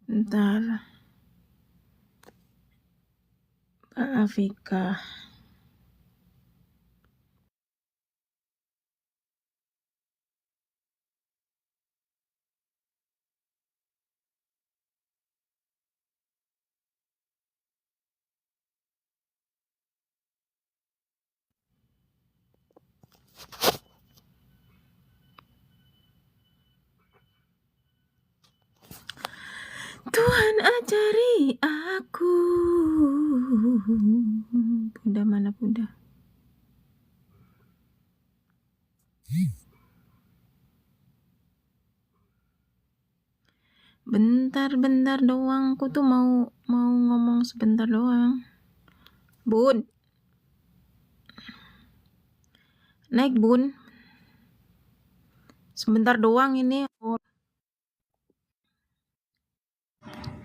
Bentar, Pak Afika. Tuhan ajari aku. Bunda mana Bunda? Bentar doang, aku tuh mau ngomong sebentar doang. Bun, naik Bun. Sebentar doang ini.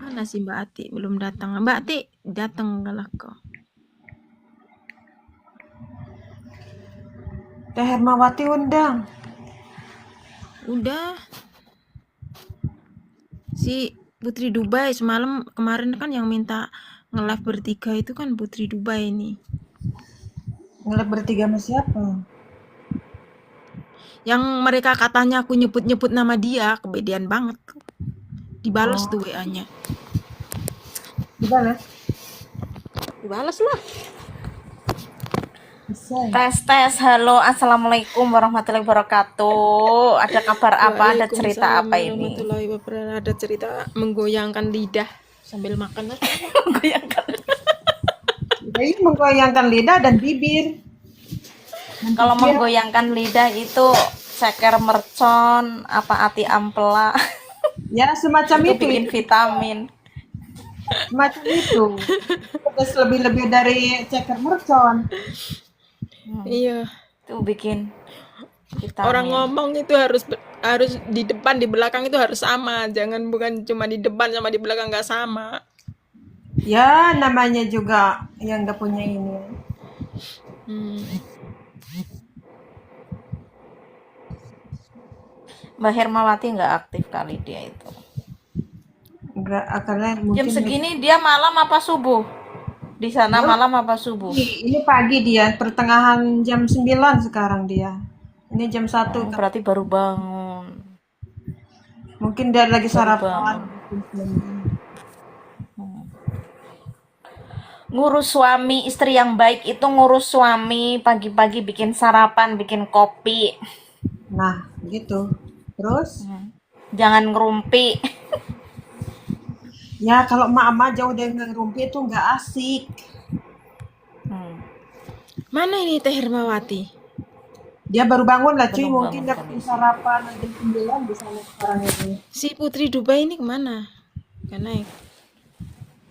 Mana sih Mbak Ati? Belum datang. Mbak Ati datang kalah kok. Teh Hermawati undang. Udah. Si Putri Dubai semalam kemarin kan yang minta nge-live bertiga itu kan Putri Dubai nih. Nge-live bertiga sama siapa? Yang mereka katanya aku nyebut-nyebut nama dia, kebedean banget. Dibales tuh WA-nya. Dibalas? Dibales lah. Tes, halo, assalamualaikum warahmatullahi wabarakatuh. Ada kabar apa? Ada cerita apa ini? Warahmatullahi wabarakatuh. Ada cerita menggoyangkan lidah sambil makan lah. Jadi menggoyangkan lidah dan bibir. Kalau menggoyangkan lidah itu ceker mercon, apa ati ampela. Ya semacam itu itu. bikin vitamin. Semacam itu. Terus lebih-lebih dari ceker mercon. Iya. Itu bikin vitamin. Orang ngomong itu harus di depan di belakang itu harus sama, jangan bukan cuma di depan sama di belakang nggak sama. Ya namanya juga yang nggak punya ini. Mbak Hermawati nggak aktif kali dia itu. Enggak, karena mungkin Jam segini dia malam apa subuh? Di sana malam apa subuh? Ini pagi dia, pertengahan jam 9 sekarang dia. Ini jam 1. Berarti baru bangun. Mungkin dia lagi sarapan. Ngurus suami, istri yang baik itu ngurus suami, pagi-pagi bikin sarapan, bikin kopi. Nah, gitu. Terus? Jangan ngerumpi. Ya, kalau emak-emak jauh dari ngerumpi itu nggak asik. Mana ini Teh Hermawati? Dia baru bangun lah cuy, Belum mungkin bangun dia bikin sarapan jam 9 di sana sekarang ini. Si Putri Dubai ini kemana? Gak naik.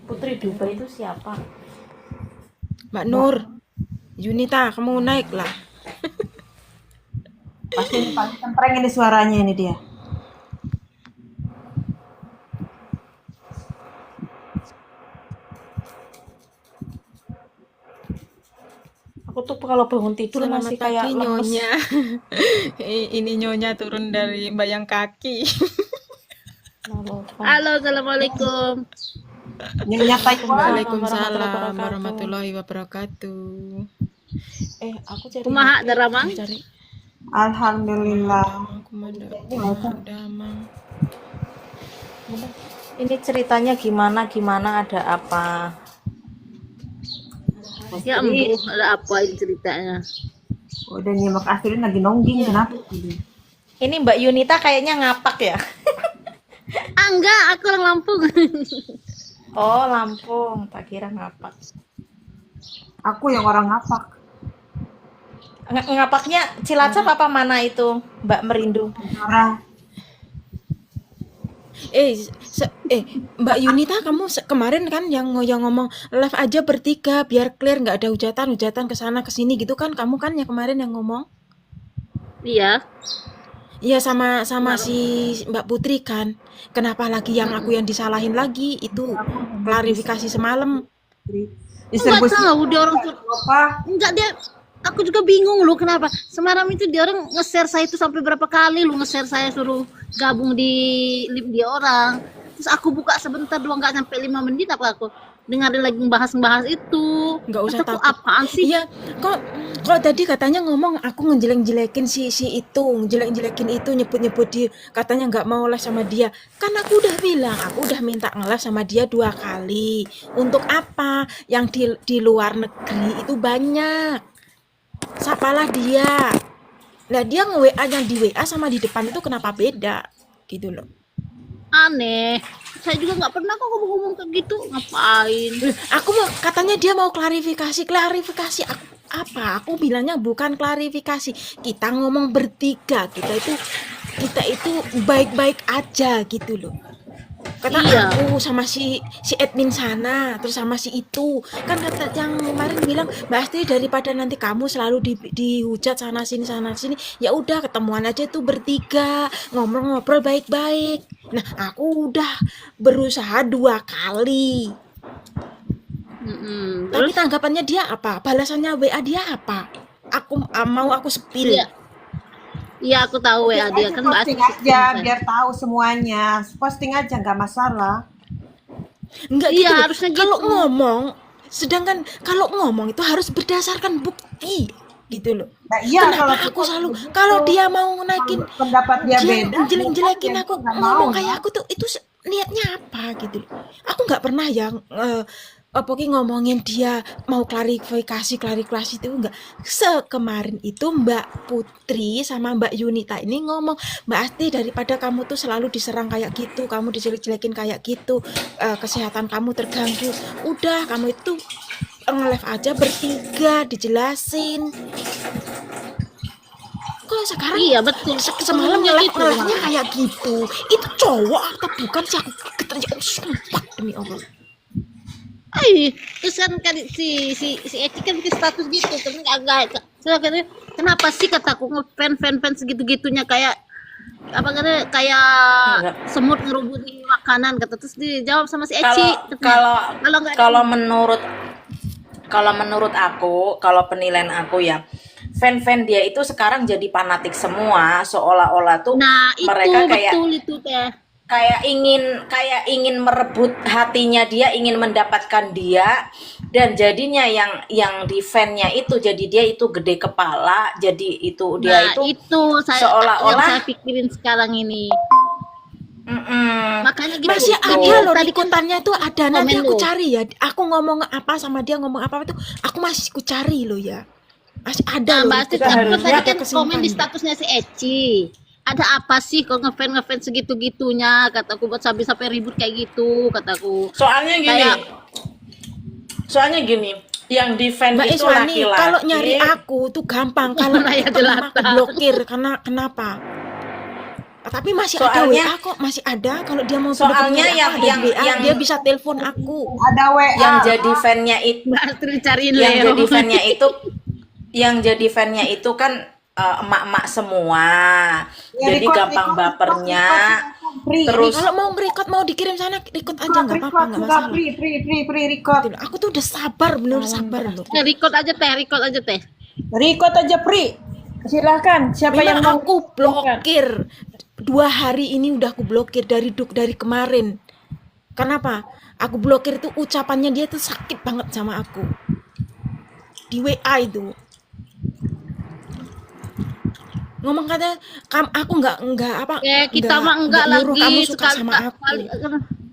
Putri Dubai itu siapa? Mbak Nur, Yunita, kamu naik lah. Pasti ini paling tempreng ini suaranya ini dia. Aku tuh kalau bangun tidur Selamat masih pagi, kayak lemes. Nyonya. Ini Nyonya turun dari bayang kaki. Halo, assalamualaikum. Nyonya Taiwan. Waalaikumsalam warahmatullahi wabarakatuh. Aku cari Kumaha daramang? Cari. Alhamdulillah. Damang. Ini ceritanya gimana ada apa? Ya ampun, ada apa ini ceritanya? Udah nyimak Astrid lagi nongging, kenapa? Ini Mbak Yunita kayaknya ngapak ya. Ah, enggak, aku orang Lampung. Oh, Lampung, tak kira ngapak. Aku yang orang ngapak. Ngapaknya Cilacap apa mana itu, Mbak Merindu? Marah. Mbak Yunita, kamu kemarin kan yang ngomong live aja bertiga biar clear, nggak ada hujatan ke sana ke sini gitu kan, kamu kan yang kemarin yang ngomong. Iya. Iya, sama si Mbak Putri kan. Kenapa lagi yang aku yang disalahin lagi? Itu klarifikasi semalam. Enggak Distribusi tahu dia orang tuh. apa? Enggak dia. Aku juga bingung loh kenapa. Semalam itu dia orang nge-share saya itu sampai berapa kali lu nge-share saya suruh gabung di live dia orang. Terus aku buka sebentar doang nggak sampai 5 menit apa aku dengerin lagi ngebahas itu. Nggak usah Kataku, takut. apaan sih? Iya, kok tadi katanya ngomong aku ngejelek-jelekin si itu, ngejelek-jelekin itu, nyebut-nyebut dia, katanya nggak mau les sama dia. Kan aku udah bilang, aku udah minta ngeles sama dia 2 kali. Untuk apa? Yang di luar negeri itu banyak. Sapalah dia. Nah, dia nge-WA yang di WA sama di depan itu kenapa beda? Gitu loh. Aneh. Saya juga nggak pernah kok ngomong-ngomong kayak gitu. Ngapain? Aku mau katanya dia mau klarifikasi aku, apa? Aku bilangnya bukan klarifikasi. Kita ngomong bertiga, kita itu baik-baik aja gitu loh. Kata Iya. aku sama si admin sana, terus sama si itu. Kan kata yang kemarin bilang, Mbak Astri, daripada nanti kamu selalu dihujat sana sini, ya udah ketemuan aja tuh bertiga, ngobrol-ngobrol baik-baik. Nah, aku udah berusaha 2 kali. Tapi Terus tanggapannya dia apa? Balasannya WA dia apa? Mau aku spill. iya. Iya aku tahu WA dia kan Mbak Posting Astrid aja kan. biar tahu semuanya. Posting aja nggak masalah. Enggak Iya, gitu loh. harusnya Kalau gitu. ngomong, sedangkan kalau ngomong itu harus berdasarkan bukti gitu loh. Nah, iya Kenapa kalau aku kita selalu begitu, kalau dia mau naikin pendapat dia beda, jelek-jelekin dia aku nggak ngomong mau. kayak aku tuh itu niatnya apa gitu loh. Aku nggak pernah yang pokoknya ngomongin dia mau klarifikasi itu enggak. Sekemarin itu Mbak Putri sama Mbak Yunita ini ngomong, Mbak Asti, daripada kamu tuh selalu diserang kayak gitu, kamu dijelek-jelekin kayak gitu, kesehatan kamu terganggu, udah kamu itu nge-live aja bertiga dijelasin. Kok sekarang Iya betul. semalam Ngomongnya gitu, nge-live-nya Bang. kayak gitu? Itu cowok atau bukan sih? Aku ketanya, sumpah demi Allah. Terus kan si Eci kan bikin status gitu kan agak kenapa sih kataku fan segitu-gitunya kayak apa katanya kayak Enggak. semut ngerubutin makanan kata terus dijawab sama si Kalau Eci kalau nggak kalau menurut aku, kalau penilaian aku ya, fan-fan dia itu sekarang jadi fanatik semua, seolah-olah tuh nah itu mereka kayak betul itu teh kayak ingin merebut hatinya dia, ingin mendapatkan dia, dan jadinya yang di fan-nya itu jadi dia itu gede kepala, jadi itu dia nah itu itu saya yang seolah-olah saya pikirin sekarang ini makanya gitu Masih Gitu. ada loh tadi kan ikutannya tuh ada, nanti komen aku lo. cari ya. Aku ngomong apa sama dia ngomong apa itu, aku masih ku cari loh ya. Masih ada Nah, loh Mbak Astrid ikutannya. kan tadi Ada kan kesimpan. komen di statusnya si Eci. Ada apa sih kok ngefans segitu-gitunya? Kataku buat sampai ribut kayak gitu, kataku. Soalnya gini, yang di fan Mbak itu Iswani, laki-laki. kalau nyari aku tuh gampang. Kalau Raya temen aku jelata. blokir, kenapa? Tapi masih ada Soalnya- WA kok, masih ada. Kalau dia mau Soalnya bener-bener aku yang- ada di yang- WA, yang- dia bisa telepon aku. Ada WA. Yang jadi fan-nya itu Mbak Astrid cariin yang Leo. jadi fan-nya itu kan emak-emak semua. Ya, Jadi gampang bapernya. Terus Kalau mau nge-record, mau dikirim sana, record aja nggak apa-apa, nggak masalah. Free record. Gitu loh. Aku tuh udah sabar, bener sabar loh. Record aja teh. Record aja Pri. Silahkan. Siapa yang Memang mau? aku blokir 2 hari ini, udah aku blokir dari kemarin. Kenapa? Aku blokir itu ucapannya dia tuh sakit banget sama aku di WA itu. ngomong katanya aku nggak apa Kita mah enggak nyuruh kamu lagi suka sekali sama aku.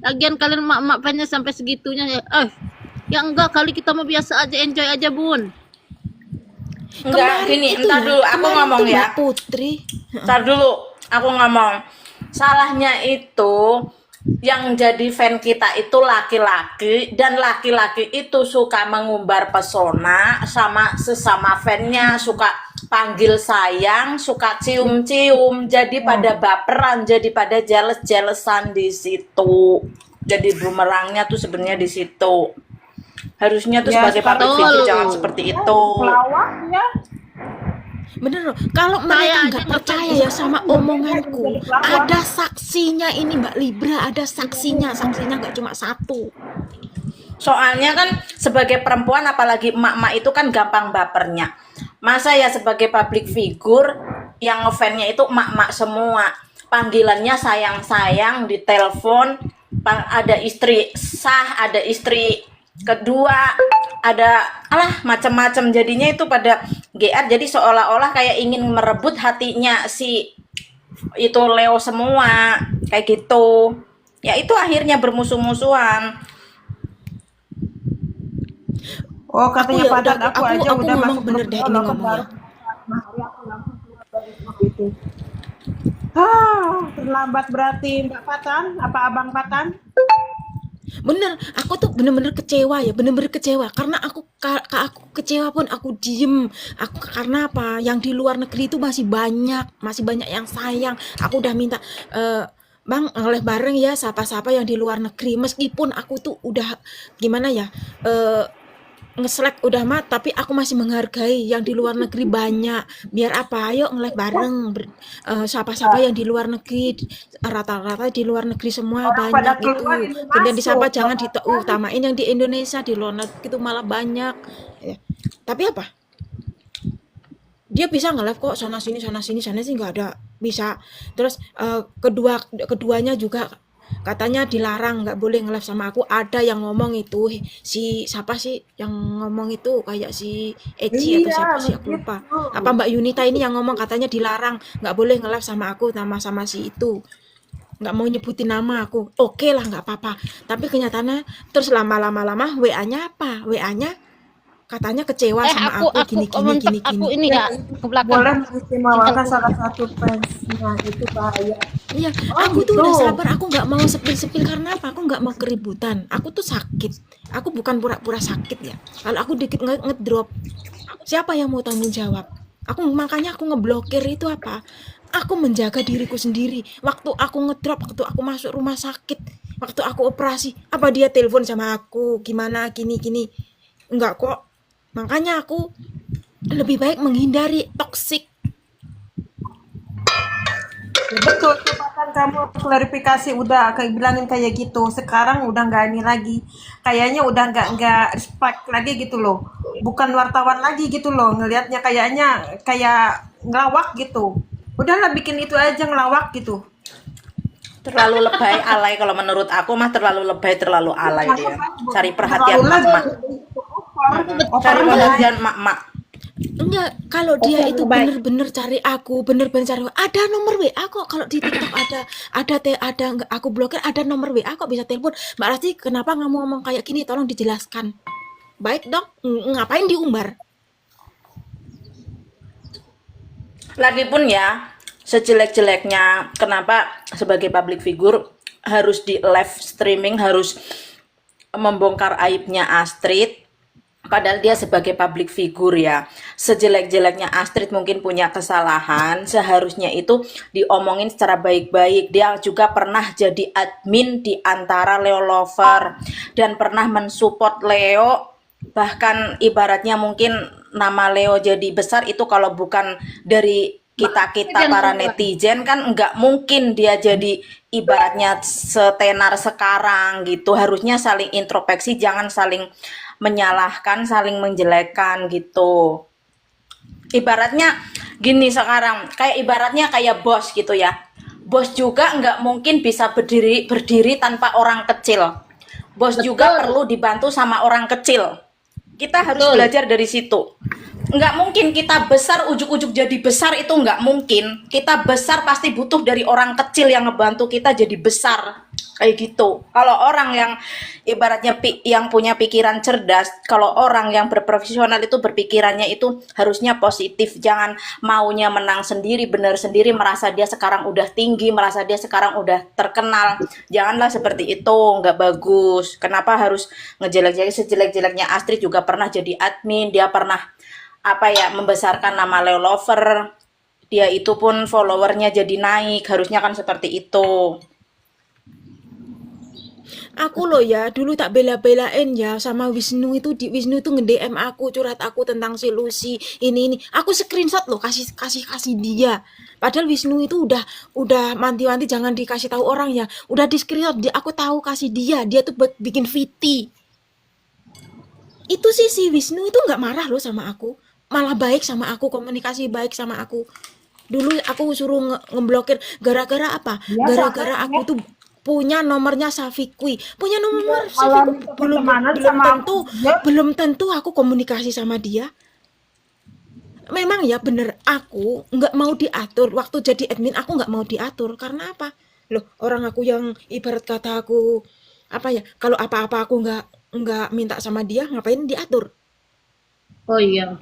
lagian kalian mak-mak fansnya sampai segitunya ya. Ya enggak kali kita mau biasa aja, enjoy aja, Bun. Enggak, gini, itu entar ya, dulu aku kemarin ngomong tuh ya. Mbak Putri. Entar dulu aku ngomong. Salahnya itu yang jadi fan kita itu laki-laki, dan laki-laki itu suka mengumbar pesona sama sesama fannya, suka panggil sayang, suka cium-cium, jadi pada baperan, jadi pada jealous-jealousan di situ. Jadi bumerangnya tuh sebenarnya di situ. Harusnya tuh Ya, sebagai public betul. figure jangan seperti itu. Pelawak ya. Bener loh, kalau mereka nggak percaya ya sama omonganku, ada saksinya ini Mbak Libra, ada saksinya nggak cuma satu. Soalnya kan sebagai perempuan apalagi emak-emak itu kan gampang bapernya. Masa ya sebagai public figure yang ngefansnya itu emak-emak semua. Panggilannya sayang-sayang, di telepon, ada istri sah, ada istri kedua, ada macam-macam, jadinya itu pada GR, jadi seolah-olah kayak ingin merebut hatinya si itu Leo semua kayak gitu. Ya itu akhirnya bermusuh-musuhan. Oh, katanya ya padat, udah, aku aja aku udah ngomong masuk bener grup deh call, ini aku ngomongnya. baru aku langsung keluar dari grup itu. Terlambat berarti Mbak Patan, apa Abang Patan? Bener, aku tuh bener-bener kecewa ya, bener-bener kecewa karena aku kecewa pun aku diem. Aku karena apa? Yang di luar negeri itu masih banyak yang sayang. Aku udah minta Bang, oleh bareng ya siapa-siapa yang di luar negeri, meskipun aku tuh udah gimana ya, nge-slack udah mah, tapi aku masih menghargai yang di luar negeri banyak. Biar apa? Ayo nge-like bareng. Siapa-siapa yang di luar negeri, rata-rata di luar negeri semua Orang pada banyak itu. keluar ini Kemudian disapa masuk. jangan diutamain yang di Indonesia, di luar negeri itu malah banyak. Ya. Tapi apa? Dia bisa nge-live kok sana sini sih nggak ada bisa. Terus keduanya juga katanya dilarang, nggak boleh nge-live sama aku. Ada yang ngomong itu si siapa sih yang ngomong itu, kayak si Eci atau siapa sih aku lupa. Apa Mbak Yunita ini yang ngomong katanya dilarang, nggak boleh nge-live sama aku sama si itu. Nggak mau nyebutin nama aku. Oke lah nggak apa-apa. Tapi kenyataannya terus lama-lama WA-nya apa? WA-nya katanya kecewa sama aku gini. Ini ya ke belakang. Boleh mengistimewakan salah satu fansnya, itu bahaya. Iya, Oh, aku tuh gitu. udah sabar, aku nggak mau sepil-sepil karena apa? Aku nggak mau keributan. Aku tuh sakit. Aku bukan pura-pura sakit ya. Kalau aku dikit ngedrop, siapa yang mau tanggung jawab? Makanya aku ngeblokir itu apa? Aku menjaga diriku sendiri. Waktu aku ngedrop, waktu aku masuk rumah sakit, waktu aku operasi, apa dia telepon sama aku? Gimana gini? Enggak kok. Makanya aku lebih baik menghindari toksik. Ya, betul, Patan, kamu klarifikasi udah kayak bilangin kayak gitu. Sekarang udah nggak ini lagi. Kayaknya udah nggak respect lagi gitu loh. Bukan wartawan lagi gitu loh. Ngelihatnya kayaknya kayak ngelawak gitu. Udahlah bikin itu aja ngelawak gitu. Terlalu lebay, alay. Kalau menurut aku mah terlalu lebay, terlalu alay dia. Cari perhatian Terlalu mak-mak. Cari perhatian mak-mak. Enggak, kalau dia itu bener-bener cari aku, ada nomor WA kok. Kalau di TikTok ada enggak, aku blokir, ada nomor WA kok, bisa telepon. Mbak Rasti, kenapa nggak mau ngomong kayak gini? Tolong dijelaskan. Baik dong, ngapain diumbar? Lagipun ya, sejelek-jeleknya, kenapa sebagai public figure harus di live streaming, harus membongkar aibnya Astrid? Padahal dia sebagai public figure ya, sejelek-jeleknya Astrid mungkin punya kesalahan, seharusnya itu diomongin secara baik-baik. Dia juga pernah jadi admin di antara Leo Lover dan pernah mensupport Leo, bahkan ibaratnya mungkin nama Leo jadi besar itu kalau bukan dari kita para netizen kan nggak mungkin dia jadi ibaratnya setenar sekarang gitu. Harusnya saling introspeksi, jangan saling menyalahkan, saling menjelekkan gitu. Ibaratnya gini sekarang, kayak ibaratnya kayak bos gitu ya. Bos juga nggak mungkin bisa berdiri tanpa orang kecil. Bos juga perlu dibantu sama orang kecil. Kita harus Betul. belajar dari situ. Nggak mungkin kita besar ujuk-ujuk jadi besar, itu nggak mungkin. Kita besar pasti butuh dari orang kecil yang ngebantu kita jadi besar. Kayak gitu. Kalau orang yang ibaratnya yang punya pikiran cerdas, kalau orang yang berprofesional itu berpikirannya itu harusnya positif. Jangan maunya menang sendiri, benar sendiri, merasa dia sekarang udah tinggi, merasa dia sekarang udah terkenal. Janganlah seperti itu, nggak bagus. Kenapa harus ngejelek-jelekin? Sejelek-jeleknya Astrid juga pernah jadi admin, dia pernah membesarkan nama Leo Lover, dia itu pun followernya jadi naik, harusnya kan seperti itu. Aku loh ya, dulu tak bela-belain ya sama Wisnu itu, Wisnu itu nge-DM aku, curhat aku tentang si Lucy, ini. Aku screenshot loh, kasih dia. Padahal Wisnu itu udah manti-manti jangan dikasih tahu orang ya. Udah di screenshot, aku tahu kasih dia tuh buat bikin VT. Itu sih si Wisnu itu nggak marah loh sama aku, malah baik sama aku, komunikasi baik sama aku. Dulu aku suruh ngeblokir gara-gara apa? Ya, Gara-gara sampai aku tuh punya nomornya Safikwi, punya nomor kalau Safikwi, minta belum pertemanan belum sama tentu aku juga, belum tentu aku komunikasi sama dia. Memang ya bener, aku nggak mau diatur waktu jadi admin, aku nggak mau diatur karena apa? Loh, orang aku yang ibarat kata aku apa ya? Kalau apa-apa aku nggak minta sama dia, ngapain diatur? Oh iya.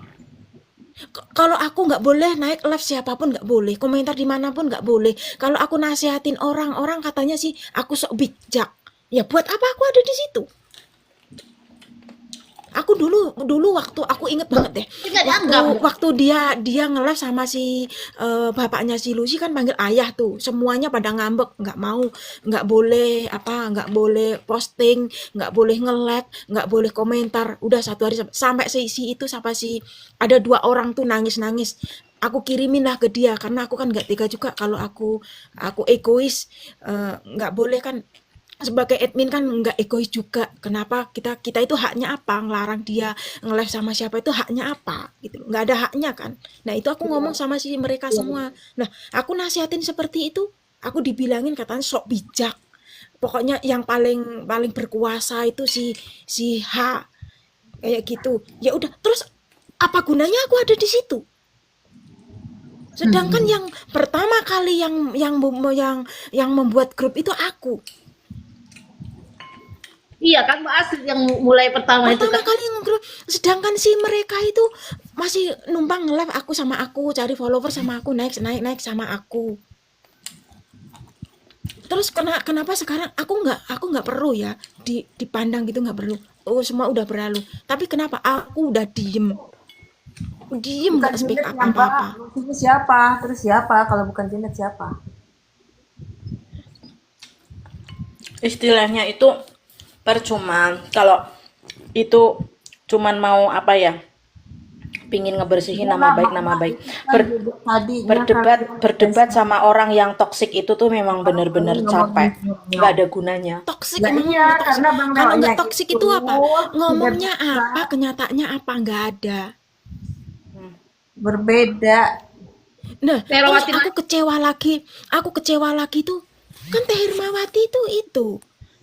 Kalau aku nggak boleh naik live siapapun nggak boleh, komentar dimanapun nggak boleh. Kalau aku nasihatin orang katanya sih aku sok bijak. Ya buat apa aku ada di situ? Aku dulu waktu aku inget banget deh. Tidak dianggap. Waktu dia nge-live sama si bapaknya si Lucy kan panggil ayah tuh. Semuanya pada ngambek, nggak boleh posting, nggak boleh nge-like, nggak boleh komentar. Udah satu hari sampai si itu sampai si ada 2 orang tuh nangis-nangis. Aku kirimin lah ke dia karena aku kan nggak tega juga kalau aku egois, nggak boleh kan sebagai admin kan nggak egois juga. Kenapa kita itu haknya apa ngelarang dia nge-live sama siapa, itu haknya apa gitu loh. Nggak ada haknya kan. Nah itu aku ngomong sama si mereka semua. Nah aku nasihatin seperti itu, aku dibilangin katanya sok bijak. Pokoknya yang paling paling berkuasa itu si H kayak gitu. Ya udah, terus apa gunanya aku ada di situ? Sedangkan yang pertama kali yang membuat grup itu aku. Iya kan Mbak Astrid yang mulai pertama itu Pertama kan. kali ngobrol, sedangkan si mereka itu masih numpang nge-live aku sama aku, cari follower sama aku, naik sama aku. Terus kenapa sekarang aku nggak perlu ya dipandang gitu, nggak perlu. Oh semua udah berlalu. Tapi kenapa aku udah diem bukan nggak speak Janet up yang Mbak. apa-apa. Itu siapa? Terus siapa? Kalau bukan Janet siapa? Istilahnya itu percuma kalau itu cuman mau pingin ngebersihin nama baik berdebat sama orang yang toksik itu tuh memang bener-bener capek, nggak ada gunanya. Toksik Nah, emang iya, toksik. karena Bang Kalau Leonya nggak toksik itu apa? tidak Ngomongnya bisa apa, kenyataannya apa, nggak ada. berbeda. Nah, terus Herawati aku kecewa lagi tuh. Kan Teh Hermawati itu.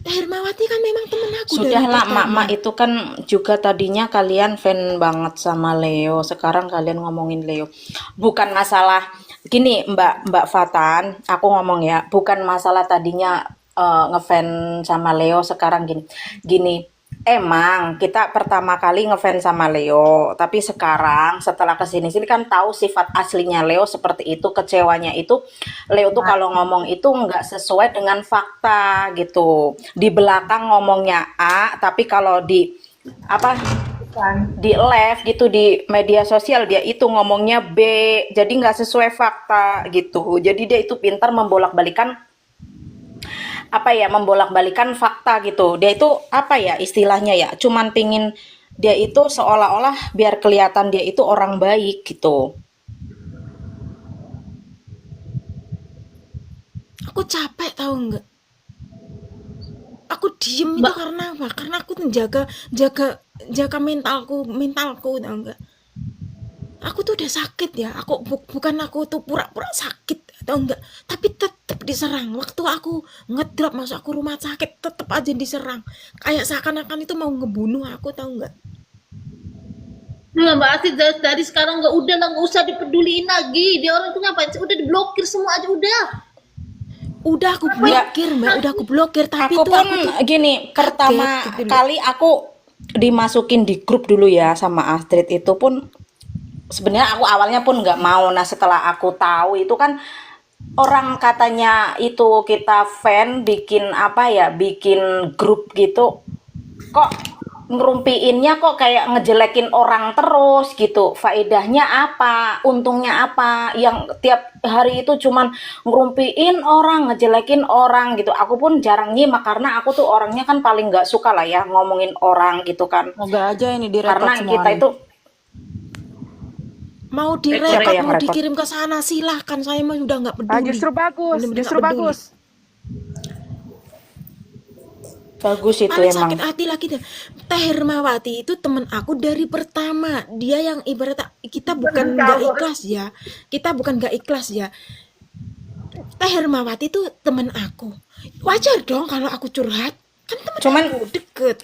Teh Hermawati kan memang temen aku dari Sudahlah, pertama. mak-mak itu kan juga tadinya kalian fan banget sama Leo, sekarang kalian ngomongin Leo. Bukan masalah gini, Mbak Fatan, aku ngomong ya, bukan masalah tadinya ngefans sama Leo, sekarang gini. Emang kita pertama kali ngefans sama Leo, tapi sekarang setelah kesini-sini kan tahu sifat aslinya Leo seperti itu. Kecewanya itu Leo tuh kalau ngomong itu nggak sesuai dengan fakta gitu. Di belakang ngomongnya A, tapi kalau di live gitu di media sosial dia itu ngomongnya B, jadi nggak sesuai fakta gitu. Jadi dia itu pintar membolak-balikan fakta gitu. Dia itu istilahnya ya, cuman pingin dia itu seolah-olah biar kelihatan dia itu orang baik gitu. Aku capek tahu nggak? Aku diem itu karena apa? Karena aku jaga mentalku tahu nggak? Aku tuh udah sakit ya. Bukan aku tuh pura-pura sakit atau enggak, tapi tetap diserang. Waktu aku ngedrop masuk aku rumah sakit, tetap aja diserang. Kayak seakan-akan itu mau ngebunuh aku tahu nggak? Nah, Mbak Astrid dari sekarang nggak udah lah, nggak usah dipeduliin lagi. Dia orang itu ngapain sih? Udah diblokir semua aja udah. Udah aku blokir, Mbak, udah aku blokir, tapi Aku tuh pun aku tuh gini, kaget pertama gitu loh. kali aku dimasukin di grup dulu ya sama Astrid itu pun sebenarnya aku awalnya pun nggak mau. Nah setelah aku tahu itu kan orang katanya itu kita fan bikin apa ya, bikin grup gitu, kok ngerumpiinnya kok kayak ngejelekin orang terus gitu. Faedahnya apa? Untungnya apa? Yang tiap hari itu cuman ngerumpiin orang, ngejelekin orang gitu. Aku pun jarang nyimak karena aku tuh orangnya kan paling nggak suka lah ya ngomongin orang gitu kan. Moga aja ini direkod Karena semua kita nih. itu Mau siapa direkod, yang mau repot? dikirim ke sana silahkan, saya mah udah nggak Ah, peduli. justru bagus, Bener-bener justru nggak peduli. bagus. Bagus itu Paling emang. sakit hati lagi deh. Teh Hermawati itu temen aku dari pertama. Dia yang ibarat kita bukan nggak ikhlas ya. Kita bukan nggak ikhlas ya. Teh Hermawati itu temen aku. Wajar dong kalau aku curhat. Kan temen Cuman aku deket.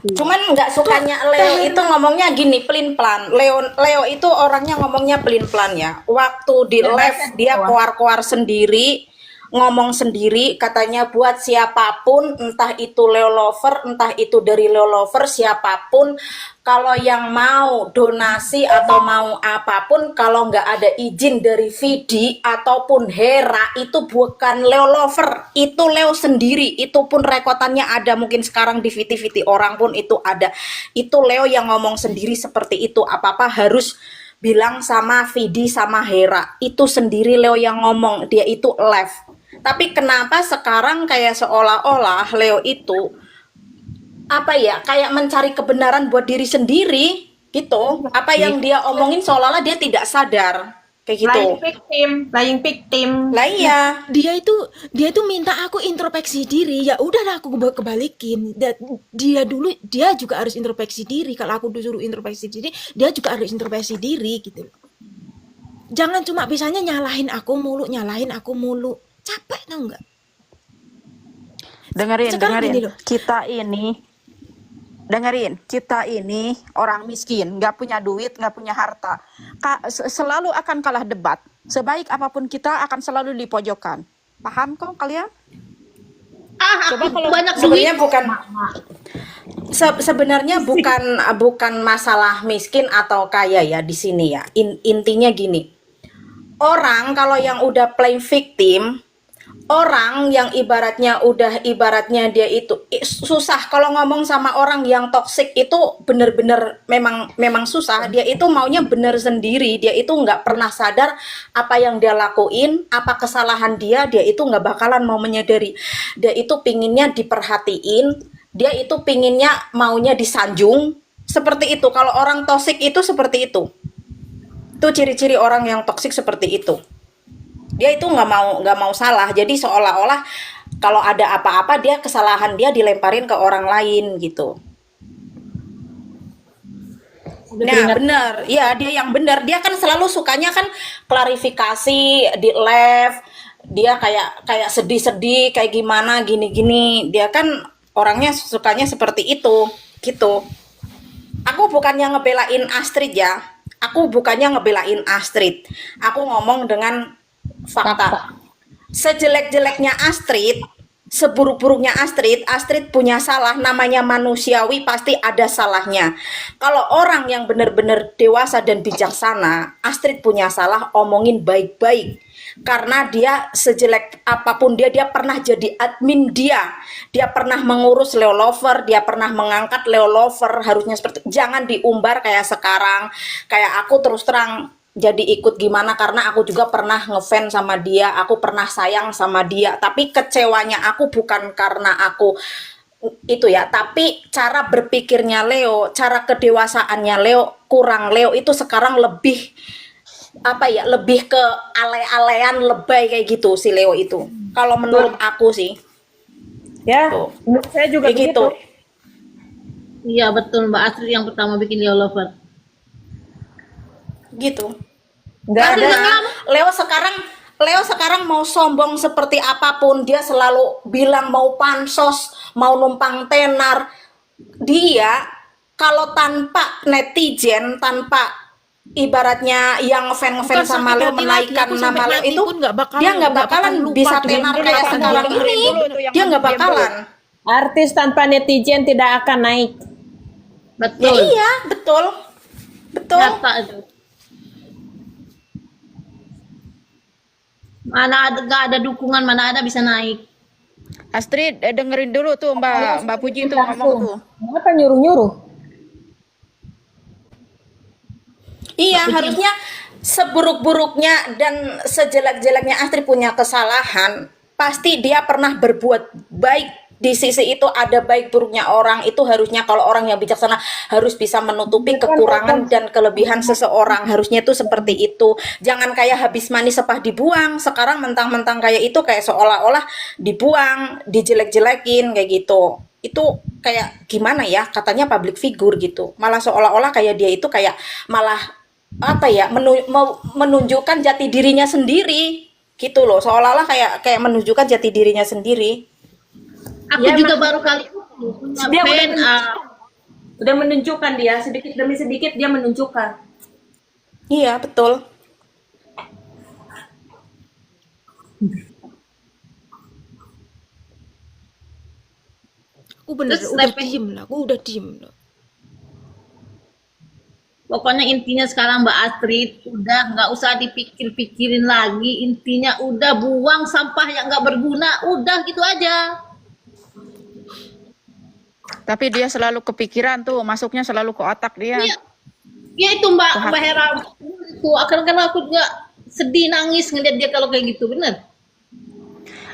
nggak sukanya Leo itu ngomongnya gini pelin pelan. Leo itu orangnya ngomongnya pelin pelan ya. Waktu di live dia keluar sendiri, ngomong sendiri, katanya buat siapapun, entah itu Leo lover, entah itu dari Leo lover, siapapun, kalau yang mau donasi atau mau apapun, kalau nggak ada izin dari Vidi ataupun Hera, itu bukan Leo lover, itu Leo sendiri. Itu pun rekotannya ada, mungkin sekarang di Viti orang pun itu ada. Itu Leo yang ngomong sendiri seperti itu. Apa-apa harus bilang sama Vidi sama Hera. Itu sendiri Leo yang ngomong, dia itu live. Tapi kenapa sekarang kayak seolah-olah Leo itu apa ya, kayak mencari kebenaran buat diri sendiri gitu. Apa yang dia omongin seolah-olah dia tidak sadar kayak gitu. Lying victim. Lah iya, Dia itu minta aku introspeksi diri. Ya udahlah aku kebalikin. Dia dulu dia juga harus introspeksi diri. Kalau aku disuruh introspeksi diri, dia juga harus introspeksi diri gitu. Jangan cuma bisanya nyalahin aku mulu. Capek tau nggak? Sekarang gini loh. Kita ini orang miskin, nggak punya duit, nggak punya harta. Selalu akan kalah debat. Sebaik apapun kita akan selalu di pojokan. Paham kok kalian? coba kalau banyak sebenarnya duit. bukan sebenarnya bukan masalah miskin atau kaya ya di sini ya. Intinya gini. Orang kalau yang udah play victim, orang yang ibaratnya dia itu susah kalau ngomong sama orang yang toksik itu bener-bener memang susah. Dia itu maunya bener sendiri, dia itu nggak pernah sadar apa yang dia lakuin, apa kesalahan dia itu nggak bakalan mau menyadari. Dia itu pinginnya diperhatiin, dia itu pinginnya maunya disanjung, seperti itu. Kalau orang toksik itu seperti itu. Itu ciri-ciri orang yang toksik seperti itu. Dia itu nggak mau salah, jadi seolah-olah kalau ada apa-apa kesalahan dia dilemparin ke orang lain gitu. Nah bener, ya dia yang bener. Dia kan selalu sukanya kan klarifikasi di live. Dia kayak sedih-sedih, kayak gimana gini-gini. Dia kan orangnya sukanya seperti itu gitu. Aku bukannya ngebelain Astrid ya. Aku bukannya ngebelain Astrid. Aku ngomong dengan fakta. Sejelek-jeleknya Astrid, seburuk-buruknya Astrid punya salah, namanya manusiawi pasti ada salahnya. Kalau orang yang benar-benar dewasa dan bijaksana, Astrid punya salah, omongin baik-baik. Karena dia sejelek apapun dia pernah jadi admin dia pernah mengurus Leo Lover, dia pernah mengangkat Leo Lover, harusnya seperti jangan diumbar kayak sekarang. Kayak aku terus terang jadi ikut gimana karena aku juga pernah ngefans sama dia, aku pernah sayang sama dia, tapi kecewanya aku bukan karena aku itu ya, tapi cara berpikirnya Leo, cara kedewasaannya Leo kurang. Leo itu sekarang lebih apa ya, lebih ke ale-alean, lebay kayak gitu si Leo itu. Kalau menurut aku sih. Ya, Tuh. menurut saya juga Kayak gitu. Iya betul, Mbak Astrid yang pertama bikin Leo Lover. Gitu. Nggak Karena ada. Leo sekarang mau sombong seperti apapun, dia selalu bilang mau pansos, mau numpang tenar. Dia kalau tanpa netizen, tanpa ibaratnya yang ngefans Bukan sama sakit Leo hati lagi, menaikkan aku sampai nama Leo mati itu, pun nggak bakalan- dia nggak nggak bakalan bakalan lupa bisa dulu. tenar Dulu, kayak dulu, sekarang dulu, ini. dulu tuh yang Dia nggak diam dulu. bakalan. Artis tanpa netizen tidak akan naik. Ya Betul. iya, betul. Betul. Nyata itu. Mana ada nggak ada dukungan, mana ada bisa naik. Astrid, dengerin dulu tuh Mbak Puji tuh ngomong tuh. Kenapa nyuruh-nyuruh? Iya, harusnya seburuk-buruknya dan sejelek-jeleknya Astrid punya kesalahan, pasti dia pernah berbuat baik. Di sisi itu ada baik buruknya orang, itu harusnya kalau orang yang bijaksana harus bisa menutupi kekurangan dan kelebihan seseorang, harusnya itu seperti itu. Jangan kayak habis manis sepah dibuang, sekarang mentang-mentang kayak itu kayak seolah-olah dibuang, dijelek-jelekin kayak gitu. Itu kayak gimana ya, katanya public figure gitu, malah seolah-olah kayak dia itu kayak malah apa ya, menunjukkan jati dirinya sendiri gitu loh, seolah-olah kayak menunjukkan jati dirinya sendiri. Aku Ya, juga baru kali ini punya Dia fan, udah menunjukkan dia sedikit demi sedikit dia menunjukkan. Iya, betul. Aku bener Terus udah snapnya- diem lah, aku udah diem lah. Pokoknya intinya sekarang Mbak Astrid udah nggak usah dipikir-pikirin lagi, intinya udah buang sampah yang nggak berguna, udah gitu aja. Tapi dia selalu kepikiran tuh, masuknya selalu ke otak dia. Iya. Ya itu Mbak Hera itu akhirnya aku juga sedih nangis ngeliat dia kalau kayak gitu, bener.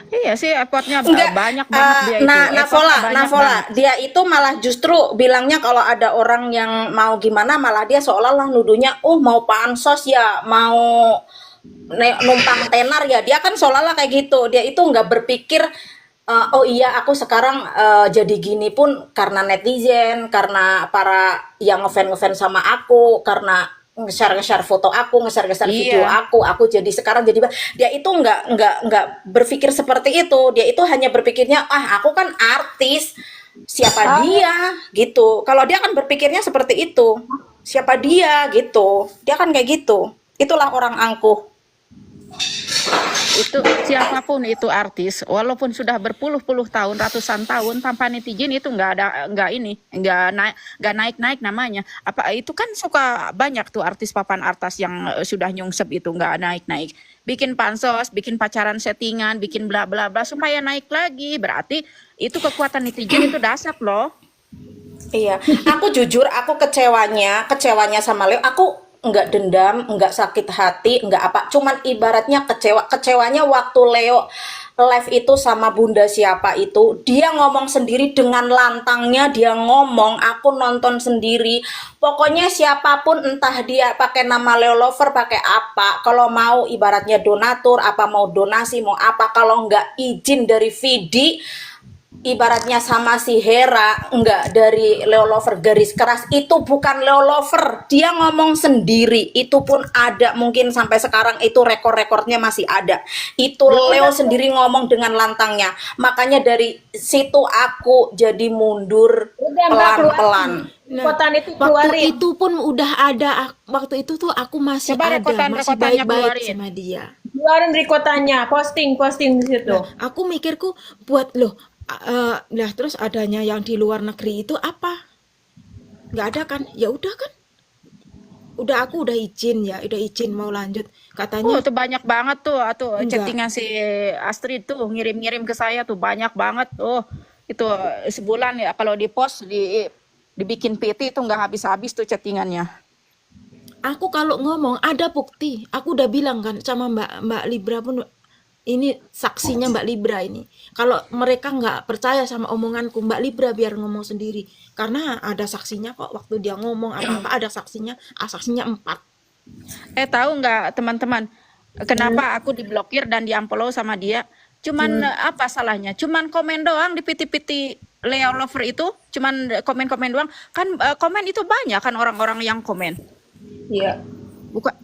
Iya sih, effortnya Enggak, banyak banget dia itu. nah, Effortnya banyak Navola, banget. dia itu malah justru bilangnya kalau ada orang yang mau gimana, malah dia seolah-olah nuduhnya, mau pansos ya, mau numpang tenar ya, dia kan seolah-olah kayak gitu. Dia itu nggak berpikir, oh iya aku sekarang jadi gini pun karena netizen, karena para yang ngefans sama aku, karena nge-share foto aku, nge-share video Iya. aku jadi sekarang jadi dia itu nggak berpikir seperti itu. Dia itu hanya berpikirnya, aku kan artis, siapa dia gitu. Kalau dia kan berpikirnya seperti itu, siapa dia gitu. Dia kan kayak gitu. Itulah orang angkuh. Itu siapapun itu artis, walaupun sudah berpuluh-puluh tahun, ratusan tahun tanpa netizen itu nggak naik namanya. Apa itu kan suka banyak tuh artis papan atas yang sudah nyungsep itu nggak naik. Bikin pansos, bikin pacaran settingan, bikin bla bla bla supaya naik lagi. Berarti itu kekuatan netizen itu dahsyat loh. Iya, aku jujur, aku kecewanya sama Leo. Aku nggak dendam, nggak sakit hati, nggak apa. Cuman ibaratnya kecewanya waktu Leo live itu sama bunda siapa itu, dia ngomong sendiri dengan lantangnya, dia ngomong, aku nonton sendiri. Pokoknya siapapun, entah dia pakai nama Leo Lover, pakai apa, kalau mau ibaratnya donatur, apa mau donasi, mau apa, kalau nggak izin dari Vidi, ibaratnya sama si Hera, enggak dari Leo Lover garis keras, itu bukan Leo Lover, dia ngomong sendiri. Itu pun ada, mungkin sampai sekarang itu rekor-rekornya masih ada. Itu Leo sendiri ngomong dengan lantangnya. Makanya dari situ aku jadi mundur Udah, Mbak, pelan-pelan. Rekotan itu Waktu keluarin. itu pun udah ada, waktu itu tuh aku masih Coba ada, masih rekotannya baik-baik keluarin. sama dia. Keluarin rekotannya, posting di situ. Aku mikirku buat lah terus adanya yang di luar negeri itu apa? Nggak ada kan? Ya udah kan? Aku udah izin mau lanjut. Katanya Itu banyak banget tuh atau Enggak. chattingan si Astrid tuh ngirim-ngirim ke saya tuh banyak banget tuh. Itu sebulan ya kalau di post dibikin PT itu nggak habis-habis tuh chattingannya. aku kalau ngomong ada bukti. Aku udah bilang kan sama Mbak Libra pun, ini saksinya Mbak Libra ini. Kalau mereka nggak percaya sama omonganku, Mbak Libra biar ngomong sendiri. Karena ada saksinya kok, waktu dia ngomong apa-apa ada saksinya. Saksinya 4. Tahu nggak teman-teman, kenapa aku diblokir dan diunfollow sama dia? Cuman apa salahnya? Cuman komen doang di piti-piti Leo Lover itu, cuman komen-komen doang. Kan komen itu banyak kan orang-orang yang komen. Iya.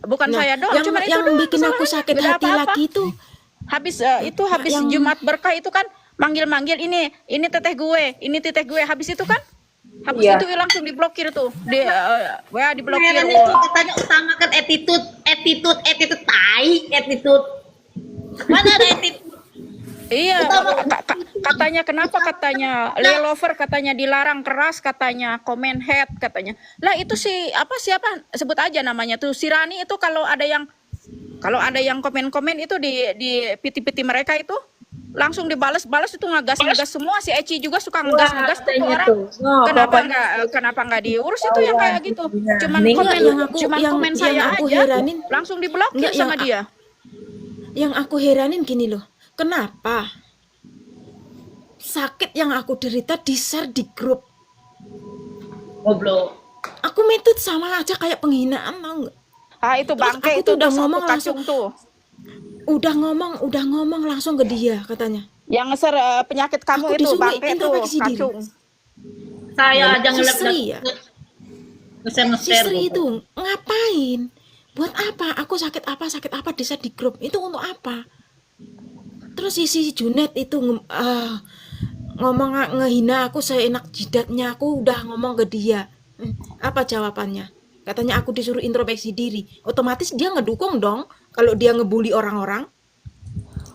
Bukan saya doang, yang, cuman itu yang doang bikin aku kesalahannya. sakit Beda hati apa-apa. lagi tuh Habis habis yang- Jumat berkah itu kan manggil-manggil ini teteh gue, habis itu kan Habis Iya. itu langsung diblokir tuh. WA diblokir. Heran itu katanya utamakan attitude tai, attitude. Mana ada attitude? Iya, katanya kenapa katanya Leo Lover katanya dilarang keras katanya komen head katanya. Lah itu siapa sebut aja namanya tuh si Rani itu kalau ada yang komen-komen itu di piti-piti mereka itu langsung dibalas itu ngegas semua. Si Eci juga suka ngegas tuh ke orang. Oh, Kenapa nggak diurus itu yang kayak gitu? Cuman komen saya aku aja heranin langsung diblokir Nggak, sama dia. yang aku heranin gini loh. Kenapa sakit yang aku derita di-share di grup? Goblok. Aku metode sama aja kayak penghinaan, tau nggak? Ah itu Terus bangke aku itu tuh udah tuh ngomong satu langsung, kacung tuh. udah ngomong langsung ke dia katanya. Yang ngeser penyakit kamu Aku itu disuruh bangke tuh introspeksi diri. kacung. Saya aja Si Sri ya, si ngeser Sri itu ngapain? Buat apa? Aku sakit apa di-share di grup itu untuk apa? Terus si Junet itu ngomong ngehina aku seenak jidatnya. Aku udah ngomong ke dia. Apa jawabannya? Katanya aku disuruh introspeksi diri. Otomatis dia ngedukung dong kalau dia ngebully orang-orang.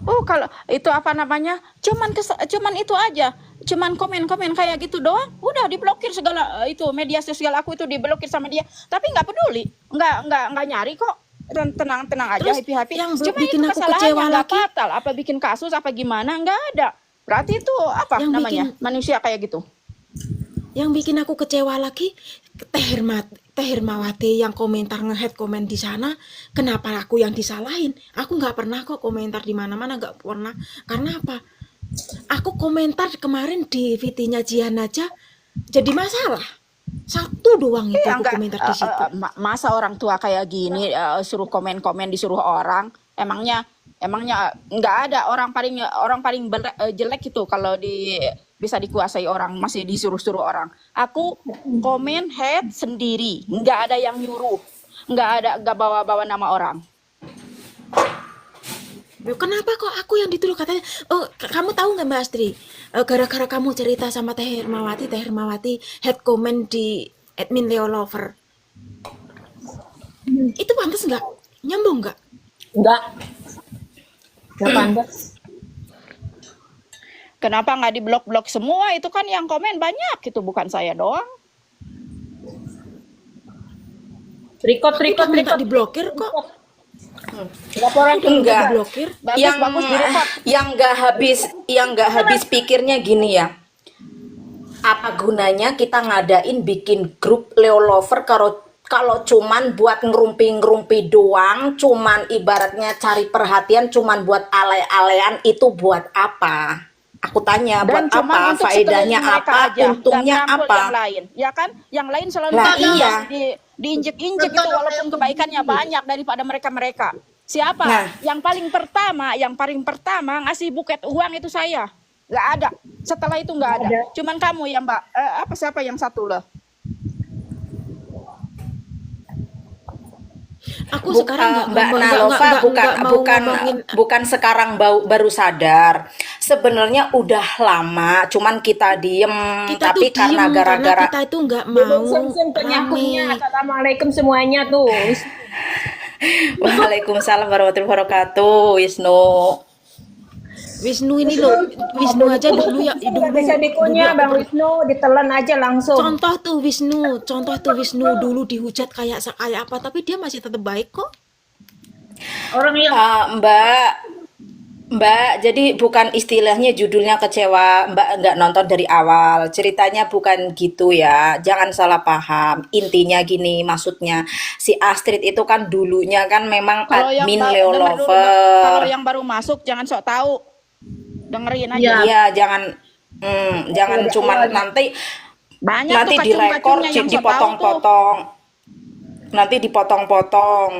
Oh kalau itu apa namanya? Cuman itu aja. Cuman komen-komen kayak gitu doang. Udah diblokir segala itu media sosial aku itu diblokir sama dia. Tapi nggak peduli, nggak nyari kok. Tenang aja, Terus happy. yang Cuma bikin itu aku kesalahannya kecewa nggak lagi, fatal. Apa bikin kasus apa gimana? Nggak ada. Berarti itu apa Yang namanya? bikin- Manusia kayak gitu. yang bikin aku kecewa lagi, Teh Hermawati yang komentar nge-head komen di sana. Kenapa aku yang disalahin? Aku nggak pernah kok komentar di mana-mana, nggak pernah. Karena apa? Aku komentar kemarin di VT-nya Jihan aja jadi masalah. Satu doang itu aku Enggak, komentar di situ. masa orang tua kayak gini suruh komen-komen disuruh orang. Emangnya nggak ada orang paling jelek itu kalau bisa dikuasai orang masih disuruh-suruh orang. Aku komen head sendiri, nggak ada yang nyuruh, nggak bawa-bawa nama orang. Loh, kenapa kok aku yang dituduh katanya? Oh, kamu tahu nggak Mbak Astri? Gara-gara kamu cerita sama Teh Hermawati head comment di admin Leo Lover. Itu pantas nggak? Nyambung nggak? Enggak. Enggak pantas. Kenapa nggak diblok-blok semua? Itu kan yang komen banyak, itu bukan saya doang. Record. Aku udah minta diblokir kok. Laporan Enggak. Diblokir. Bagus di-record. yang nggak habis pikirnya gini ya. Apa gunanya kita ngadain bikin grup Leo Lover kalau cuman buat ngerumpi-ngerumpi doang, cuman ibaratnya cari perhatian, cuman buat alay-alayan, itu buat apa? Aku tanya, buat Dan cuman apa? untuk Faedahnya sekeliling mereka apa? aja, Untungnya dan rangkul apa? yang lain, ya kan? Yang lain selalu Lah, iya. diinjek-injek itu walaupun kebaikannya banyak daripada mereka. Siapa? Nah. Yang paling pertama ngasih buket uang itu saya. Nggak ada. Setelah itu nggak ada. Cuman kamu ya Mbak. Siapa yang satu loh? Aku sekarang Mbak Nalova bukan sekarang baru sadar. Sebenarnya udah lama, cuman kita diem. kita Tapi tuh karena diem, gara-gara kita itu nggak mau penyakunya. rame. Assalamualaikum semuanya tuh. Waalaikumsalam warahmatullahi wabarakatuh, Wisnu. Wisnu ini loh, Wisnu aja dulu ya, Nggak bisa dikunyah Bang Wisnu, ditelan aja langsung. contoh tuh Wisnu dulu dihujat kayak apa, tapi dia masih tetap baik kok. Orang yang Mbak, jadi bukan istilahnya judulnya kecewa, Mbak nggak nonton dari awal. Ceritanya bukan gitu ya, jangan salah paham. Intinya gini, maksudnya si Astrid itu kan dulunya kan memang admin Leo denger dulu, Mbak. Lover. Kalau yang baru masuk jangan sok tahu. Dengerin aja. Iya, jangan cuma nanti Banyak tuh direkord, kacung-kacungnya yang sok tahu tuh. dipotong-potong. Nanti dipotong-potong.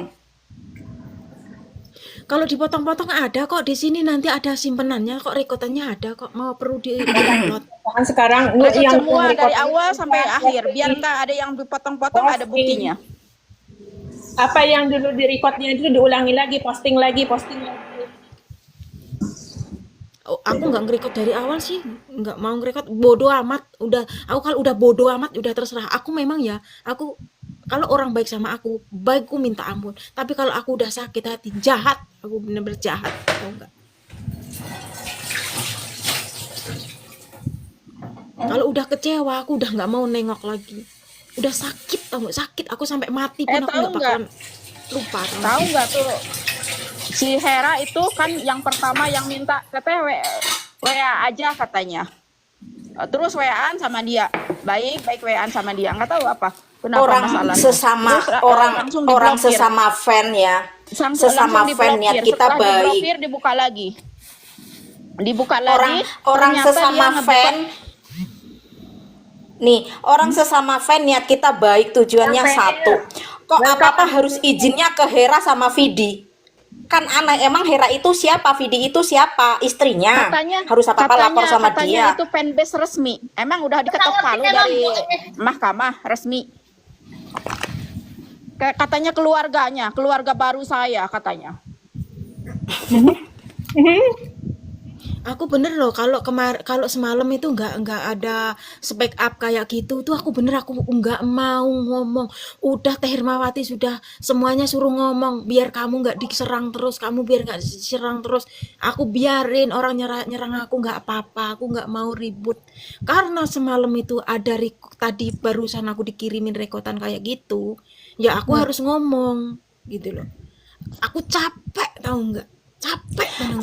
Kalau dipotong-potong ada kok di sini, nanti ada simpenannya kok, rekotannya ada kok, mau perlu di-upload. Kan sekarang Record yang semua dari record- awal sampai akhir. Biar nggak ada yang dipotong-potong, ada buktinya. apa yang dulu di recordnya itu diulangi lagi, posting lagi. Oh, aku nggak ngerekod dari awal sih, nggak mau ngerekod, bodoh amat. Aku kalau udah bodoh amat udah terserah. Aku memang ya, aku kalau orang baik sama aku, baikku minta ampun. Tapi kalau aku udah sakit hati, jahat, aku bener-bener jahat, tau nggak? Kalau udah kecewa, aku udah nggak mau nengok lagi. Udah sakit, tau nggak? Sakit, aku sampai mati pun aku tahu nggak bakalan lupa. Tau Tahu nggak? nggak tuh, si Hera itu kan yang pertama yang minta katanya WA aja katanya. Terus WA-an sama dia. Baik WA-an sama dia. Nggak tahu apa. Kenapa Orang masalahnya. sesama Terus langsung orang diblokir. sesama fan ya. Sesama Langsung fan niat diblokir. kita Setelah baik. diblokir dibuka lagi. Dibuka Orang lagi. orang ternyata sesama dia ngebuka- fan nih, orang sesama fan niat kita baik, tujuannya satu. Kok apa-apa harus izinnya ke Hera sama Vidi? Kan aneh, emang Hera itu siapa? Vidi itu siapa? Istrinya. Harus apa-apa lapor sama katanya dia. itu fanbase resmi. Emang udah diketok palu dari mahkamah resmi. Katanya keluarga baru saya katanya. Aku bener loh, kalau kalau semalam itu nggak ada speak up kayak gitu tuh, aku nggak mau ngomong. Udah Teh Hermawati sudah semuanya suruh ngomong, biar kamu nggak diserang terus, kamu biar nggak diserang terus. Aku biarin orang nyerang aku, nggak apa-apa, aku nggak mau ribut. Karena semalam itu ada tadi barusan aku dikirimin rekotan kayak gitu, ya aku harus ngomong gitu loh. Aku capek, tahu nggak? Capek bener.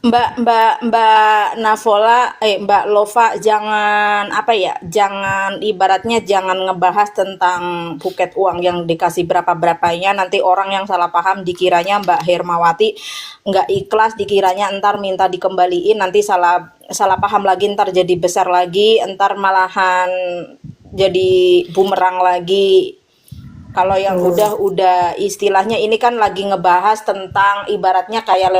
Mbak Navola, Mbak Lova, jangan jangan ibaratnya jangan ngebahas tentang buket uang yang dikasih berapa-berapanya, nanti orang yang salah paham dikiranya Mbak Hermawati nggak ikhlas, dikiranya entar minta dikembaliin, nanti salah paham lagi, entar jadi besar lagi, entar malahan jadi bumerang lagi. Kalau yang udah istilahnya ini kan lagi ngebahas tentang ibaratnya kayak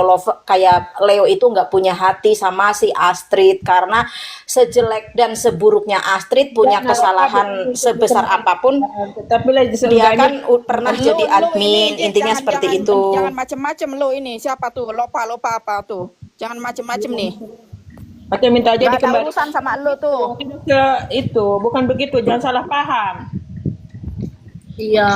Leo itu nggak punya hati sama si Astrid, karena sejelek dan seburuknya Astrid punya kesalahan sebesar apapun, Tapi dia kan pernah jadi admin, ini, intinya seperti itu. Jangan macem-macem lo ini. Siapa tuh? Lopa apa tuh? Jangan macem-macem nih. Pakai minta aja Gak ada dikembali urusan sama lo tuh. ke itu, bukan begitu, jangan salah paham. Iya,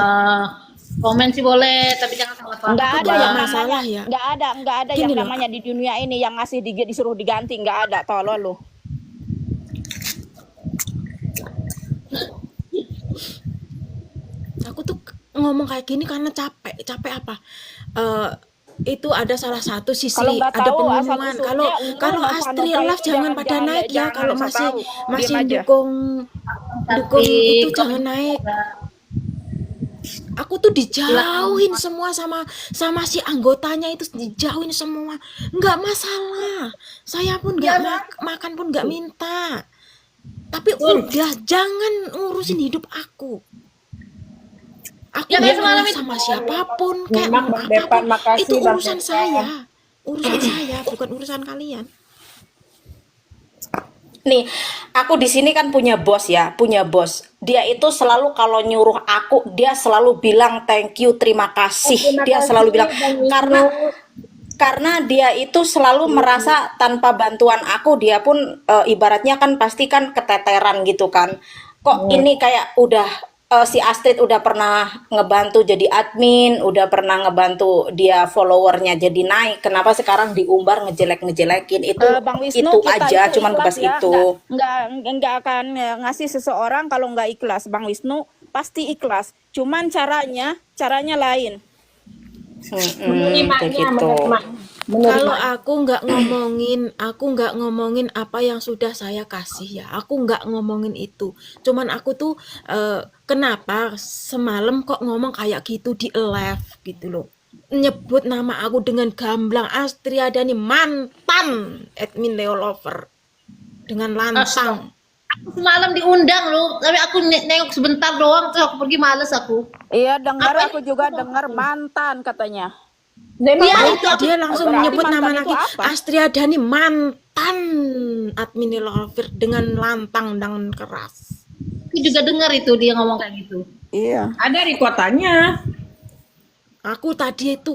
komen sih boleh, tapi jangan salah paham. Nggak ada Banyak yang masalah namanya, ya. nggak ada Gini yang loh, namanya di dunia ini yang ngasih disuruh diganti, nggak ada. Tolol lo. Aku tuh ngomong kayak gini karena capek apa, itu ada salah satu sisi, Kalau nggak ada tahu asal pengumuman. usulnya, Kalau Nova Astrid itu Love jangan pada naik ya, kalau asal tahu. masih Diem aja. dukung Tapi itu jangan naik. Aku tuh dijauhin semua sama si anggotanya itu, dijauhin semua, nggak masalah. Saya pun nggak makan pun nggak minta. Tapi udah jangan ngurusin hidup aku. Aku Ya, kayak mau semalam ngomong itu. sama siapapun, kayak Memang, mau Bang Depan, apapun, makasih, itu Bang urusan Depan. saya. Urusan saya, bukan urusan kalian. Nih, aku di sini kan punya bos ya, punya bos. Dia itu selalu kalau nyuruh aku, dia selalu bilang thank you, terima kasih. Dia selalu bilang karena dia itu selalu merasa tanpa bantuan aku, dia pun ibaratnya kan pasti kan keteteran gitu kan. Kok ini kayak udah si Astrid udah pernah ngebantu jadi admin, udah pernah ngebantu dia followernya jadi naik. Kenapa sekarang diumbar ngejelek-ngejelekin? Itu Bang Wisnu, itu kita aja, itu cuman ikhlas ngebahas ya. itu. Nggak akan ngasih seseorang kalau nggak ikhlas. Bang Wisnu pasti ikhlas. Cuman caranya lain. Kayak gitu. Kalau aku nggak ngomongin apa yang sudah saya kasih ya, aku nggak ngomongin itu. Cuman aku tuh kenapa semalam kok ngomong kayak gitu di live gitu loh, nyebut nama aku dengan gamblang, Astriadani mantan admin Leo Lover dengan lantang. Aku semalam diundang loh, tapi aku nengok sebentar doang, terus aku pergi, males aku. Iya, aku juga dengar mantan katanya. Iya, itu aku Dia langsung Berarti menyebut nama mantan itu lagi, apa? Astriadani mantan admin Leo Lover dengan lantang dan keras. juga dengar itu dia ngomong kayak gitu. Iya. Ada di kotanya. Aku tadi itu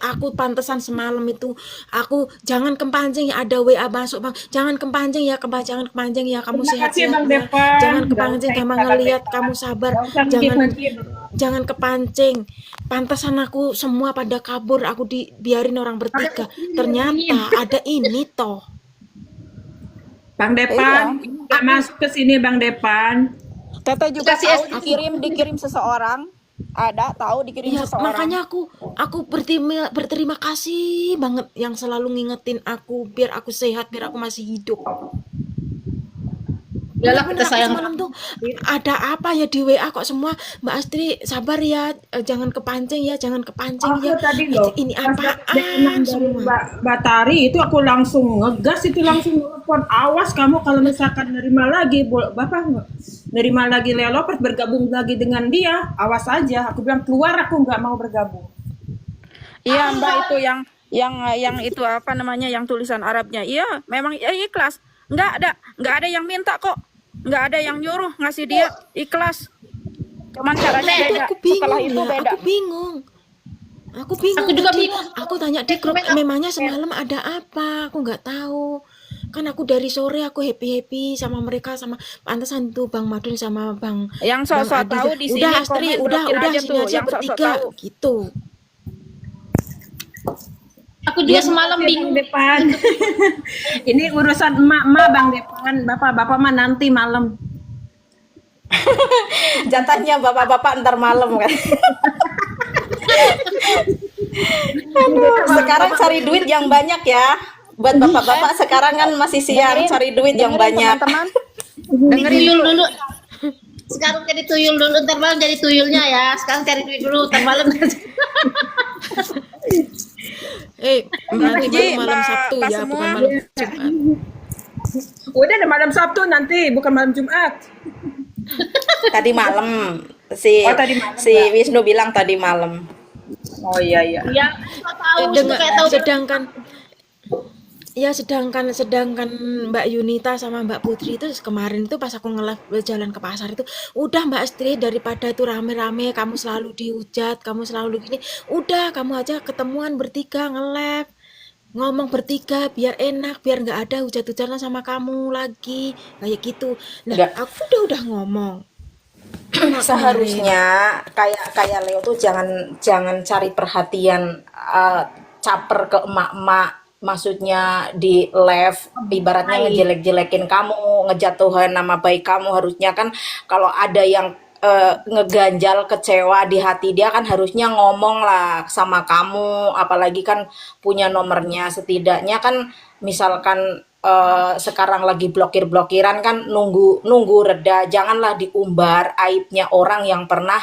aku pantesan semalam itu aku jangan kepancing ya ada WA masuk Bang. Jangan kepancing ya, jangan kepancing ya kamu Terima kasih sehat-sehat Bang ya. Depan. Jangan Nggak kepancing usah kamu Bang ngelihat Depan. kamu sabar. Nggak usah Jangan menghibur. jangan kepancing. Pantesan aku semua pada kabur, aku dibiarin orang bertiga. Ternyata ada ini toh. Bang Depan, nggak masuk ke sini Bang Depan. Teteh juga Kasih tahu dikirim seseorang. Ada tahu dikirim Iya, seseorang. makanya aku berterima kasih banget yang selalu ngingetin aku biar aku sehat, biar aku masih hidup. Yalah, Bener-bener kita aku sayang. semalam tuh ada apa ya di WA kok semua Mbak Astri sabar ya, jangan kepancing ya, jangan kepancing ya. Aku tadi loh, Ini pas dapet apaan dari semua? Mbak Tari itu aku langsung ngegas itu langsung nelfon. Awas kamu kalau misalkan nerima lagi, Bapak nggak nerima lagi Lea Lopez bergabung lagi dengan dia, awas aja. Aku bilang keluar, aku nggak mau bergabung. Iya Mbak, itu yang itu apa namanya, yang tulisan Arabnya. Iya, memang ya, ikhlas. Nggak ada yang minta kok. Nggak ada yang nyuruh ngasih dia, ikhlas. Cuman caranya Itu beda. aku bingung Setelah itu ya, beda. aku bingung. Aku bingung. Aku juga tadi. bingung. Aku tanya di grup, memangnya semalam ada apa? Aku nggak tahu. Kan aku dari sore aku happy sama mereka, sama pantesan tuh Bang Madun sama Bang Yang sok-sok Adi. tahu di sini Udah Astri, komen, udah blokir aja sini tuh, aja yang sok-sok bertiga tahu. gitu. Aku juga semalam Bang bingung. Depan. Ini urusan emak-emak Bang Depan, bapak-bapak mah nanti malam. Jatahnya bapak-bapak ntar malam kan. Aduh, sekarang cari duit yang banyak ya. Buat bapak-bapak sekarang kan masih siang, cari duit yang Dengerin, banyak. teman-teman. Dengerin dulu. Sekarang jadi tuyul dulu, ntar malam jadi tuyulnya ya. Sekarang cari duit dulu, ntar malam. Nanti Ji, baru malam Mbak- Sabtu Mbak ya, semua. bukan malam Jumat. Udah ada malam Sabtu nanti, bukan malam Jumat. Tadi malam si Oh, tadi malam, si Wisnu bilang tadi malam. Oh iya iya. Ya, nggak tahu. Kayak tahu. Sedangkan Mbak Yunita sama Mbak Putri itu kemarin itu pas aku nge-live jalan ke pasar itu udah Mbak Astri, daripada itu rame-rame kamu selalu dihujat, kamu selalu gini, udah kamu aja ketemuan bertiga nge-live ngomong bertiga biar enak, biar nggak ada hujat-hujatan sama kamu lagi kayak gitu. Nah Nggak. aku udah ngomong Seharusnya kayak Leo tuh jangan cari perhatian, caper ke emak-emak, maksudnya di live ibaratnya ngejelek-jelekin kamu, ngejatuhin nama baik kamu. Harusnya kan kalau ada yang ngeganjal, kecewa di hati dia, kan harusnya ngomong lah sama kamu, apalagi kan punya nomornya. Setidaknya kan misalkan sekarang lagi blokir-blokiran kan, nunggu reda, janganlah diumbar aibnya orang yang pernah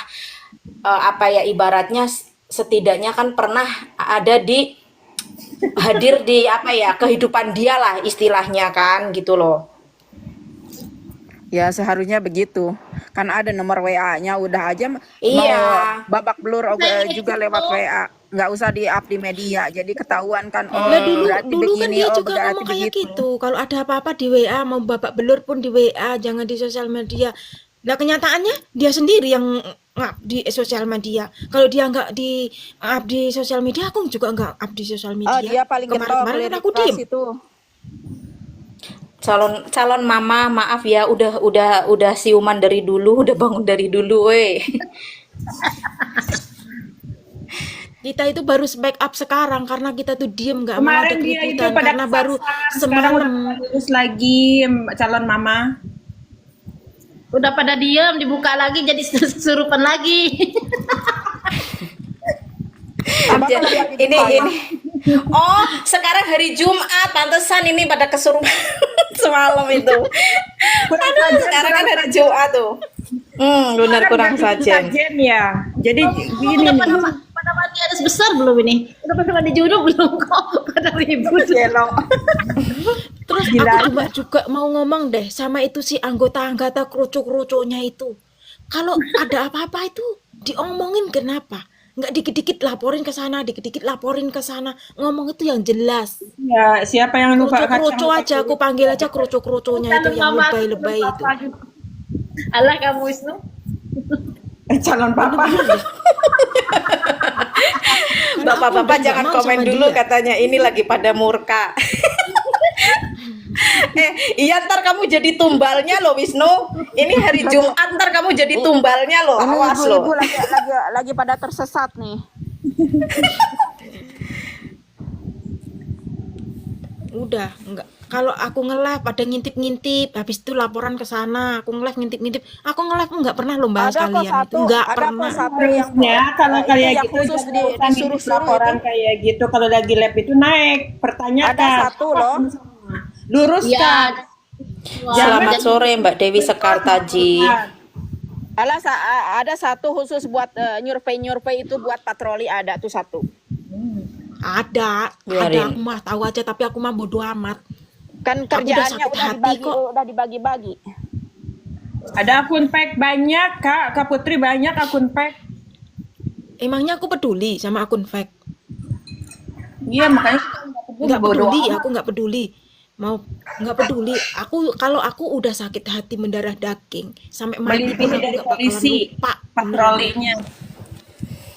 apa ya, ibaratnya setidaknya kan pernah ada di hadir di apa ya, kehidupan dia lah istilahnya kan, gitu loh. Ya seharusnya begitu. Kan ada nomor WA-nya, udah aja Iya. mau babak belur juga lewat WA. Nggak usah di-up di media. Jadi ketahuan kan, oh Lah dulu berarti kan begini, dia oh juga berarti ngomong kayak begitu. gitu. Kalau ada apa-apa di WA, mau babak belur pun di WA, jangan di sosial media. Nah kenyataannya dia sendiri yang up di sosial media. Kalau dia nggak di up di sosial media, aku juga nggak up di sosial media. Oh dia paling getol Kemarin-kemarin kan aku kelas diem. itu. Calon mama, maaf ya, udah siuman dari dulu, udah bangun dari dulu, weh. Kita itu baru back up sekarang karena kita tuh diem nggak mau ada Kemarin dia itu keributan pada karena baru kesasar, sekarang udah semalam. lulus lagi calon mama. Udah pada diem, dibuka lagi jadi kesurupan lagi. Ini. Oh, sekarang hari Jumat, pantesan ini pada kesurupan semalam itu. Aduh, sekarang kan hari Jumat tuh. Benar, kurang sajen. Ya. Jadi gini Udah nih. pada mandi adas besar belum ini? Udah pada mandi junub belum kok? Pada ribut. Terus aku juga mau ngomong deh sama itu si anggota kerucuk-kerucuknya itu. Kalau ada apa-apa itu diomongin kenapa? Nggak dikit-dikit laporin ke sana, dikit-dikit laporin ke sana. Ngomong itu yang jelas. Ya, siapa yang lupa Kerucuk-kerucuk aja, aku panggil aja kerucuk-kerucuknya itu yang lebay-lebay itu. Alah kamu Wisnu. calon papa. Bapak-bapak nggak jangan mau komen sama dulu dia. katanya ini lagi pada murka. Iya ntar kamu jadi tumbalnya loh Wisnu. Ini hari Jumat ntar kamu jadi tumbalnya loh. Ini Awas ibu-ibu loh. lagi pada tersesat nih. Udah, enggak. Kalau aku nge-live ada ngintip-ngintip, habis itu laporan ke sana, aku nge-live ngintip-ngintip. Aku nge-live enggak pernah loh bahas Ada kok kalian itu, satu, enggak ada kok pernah. satu yang Harusnya kalau itu kayak yang gitu khusus jangan usah ngintip disuruh-suruh laporan itu. kayak gitu. Kalau lagi lab itu naik, Ada pertanyakan. satu loh. Luruskan. Selamat sore Mbak Dewi Sekartaji. Ada satu khusus buat nyurvei-nyurvei itu buat patroli ada tuh satu. Ada Biarin. aku mah tahu aja tapi aku mah bodo amat. Kan Aku udah kerjaannya sakit hati kok. udah dibagi-bagi. Ada akun pack banyak, Kak Putri banyak akun pack. Emangnya aku peduli sama akun fake? Iya, makanya Enggak peduli, aku enggak peduli. Mau enggak peduli. Kalau aku udah sakit hati mendarah daging sampai mati pun melindungi aku dari enggak bakalan polisi lupa. patrolinya.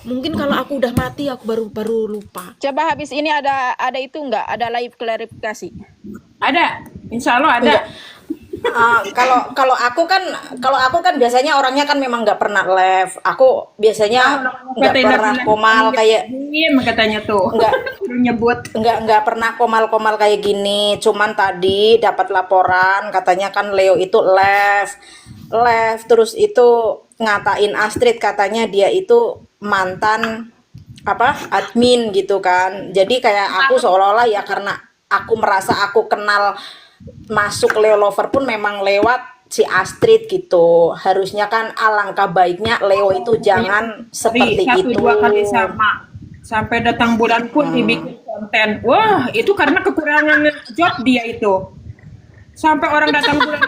Mungkin kalau aku udah mati aku baru lupa. Coba habis ini ada itu enggak? Ada live klarifikasi. Ada, insya Allah ada. Enggak. Kalau aku kan biasanya orangnya kan memang nggak pernah live. Aku biasanya nggak pernah komal kayak katanya tuh. nggak nyebut. nggak pernah komal-komal kayak gini. Cuman tadi dapat laporan katanya kan Leo itu live terus itu ngatain Astrid katanya dia itu mantan admin gitu kan. Jadi kayak aku seolah-olah ya karena aku merasa aku kenal masuk Leo Lover pun memang lewat si Astrid gitu. Harusnya kan alangkah baiknya Leo itu jangan seperti Satu itu. dua kali sama. Sampai datang bulan pun dibikin konten. Wah, itu karena kekurangan job dia itu. Sampai orang datang bulan.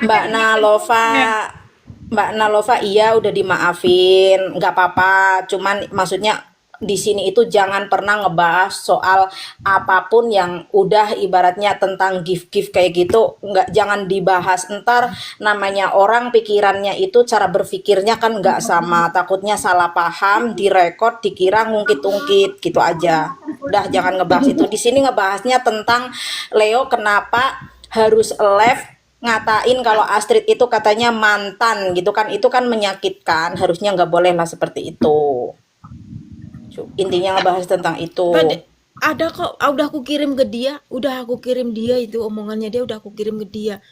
Mbak Nalova iya udah dimaafin, nggak apa-apa. Cuman maksudnya di sini itu jangan pernah ngebahas soal apapun yang udah ibaratnya tentang gift kayak gitu, jangan dibahas. Ntar namanya orang pikirannya itu cara berpikirnya kan nggak sama, takutnya salah paham, direkod dikira ngungkit-ungkit gitu aja. Udah jangan ngebahas itu. Di sini ngebahasnya tentang Leo kenapa harus live ngatain kalau Astrid itu katanya mantan gitu kan, itu kan menyakitkan, harusnya nggak boleh lah seperti itu. Intinya ngebahas tentang itu. Ada kok, udah aku kirim ke dia, itu omongannya dia udah aku kirim ke dia.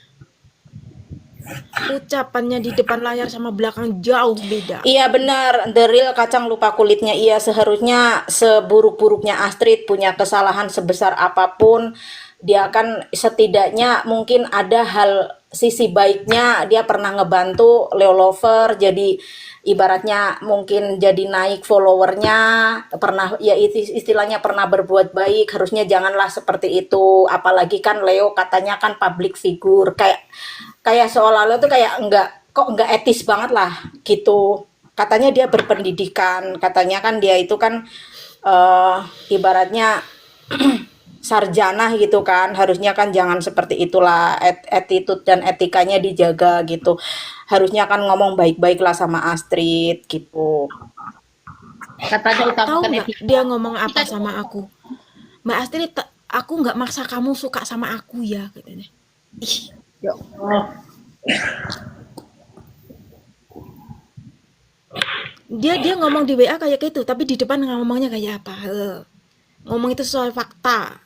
Ucapannya di depan layar sama belakang jauh beda. Iya benar, the real kacang lupa kulitnya. Iya seharusnya seburuk-buruknya Astrid punya kesalahan sebesar apapun, dia kan setidaknya mungkin ada hal sisi baiknya, dia pernah ngebantu Leo Lover, jadi ibaratnya mungkin jadi naik followernya, pernah ya istilahnya pernah berbuat baik. Harusnya janganlah seperti itu, apalagi kan Leo katanya kan public figure, kayak seolah-olah tuh kayak nggak etis banget lah gitu. Katanya dia berpendidikan, katanya kan dia itu kan ibaratnya sarjana gitu kan, harusnya kan jangan seperti itulah, attitude dan etikanya dijaga gitu. Harusnya kan ngomong baik-baik lah sama Astrid gitu. Katanya Tahu utamakan nggak dia ngomong apa sama aku? Mbak Astrid, aku nggak maksa kamu suka sama aku ya, katanya. Ih, dia ngomong di WA kayak gitu, tapi di depan ngomongnya kayak apa? Ngomong itu soal fakta.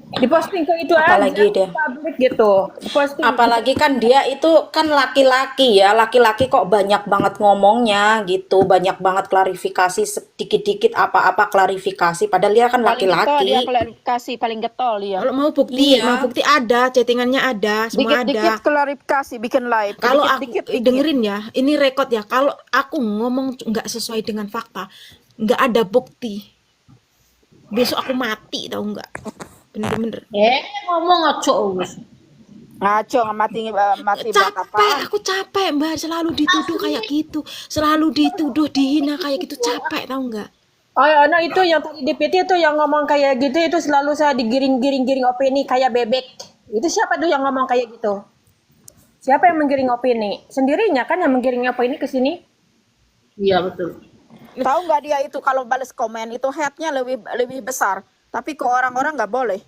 Diposting ke itu Apalagi aja, dia. publik gitu. Diposting. Apalagi kan dia itu kan laki-laki ya, laki-laki kok banyak banget ngomongnya gitu, banyak banget klarifikasi sedikit-dikit apa-apa klarifikasi, padahal dia kan Paling getol laki-laki. dia klarifikasi, paling getol dia. Kalau mau bukti, Iya. ada, chattingannya ada, semua Dikit-dikit ada. klarifikasi, bikin live. Kalau aku Dikit-dikit. dengerin ya, ini rekod ya. Kalau aku ngomong nggak sesuai dengan fakta, nggak ada bukti, besok aku mati, tahu nggak? Bener-bener. ngomong oco wis. Ngaco mati buat apa? Aku capek Mbak, selalu dituduh kayak gitu, selalu dituduh dihina kayak gitu, capek tahu nggak? Oh, no, itu yang tadi DPT itu yang ngomong kayak gitu, itu selalu saya digiring-giring opini kayak bebek. Itu siapa tuh yang ngomong kayak gitu? Siapa yang menggiring opini? Sendirinya kan yang menggiring opini ke sini? Iya betul. Tahu nggak dia itu kalau balas komen itu headnya lebih lebih besar. Tapi ke orang-orang nggak boleh.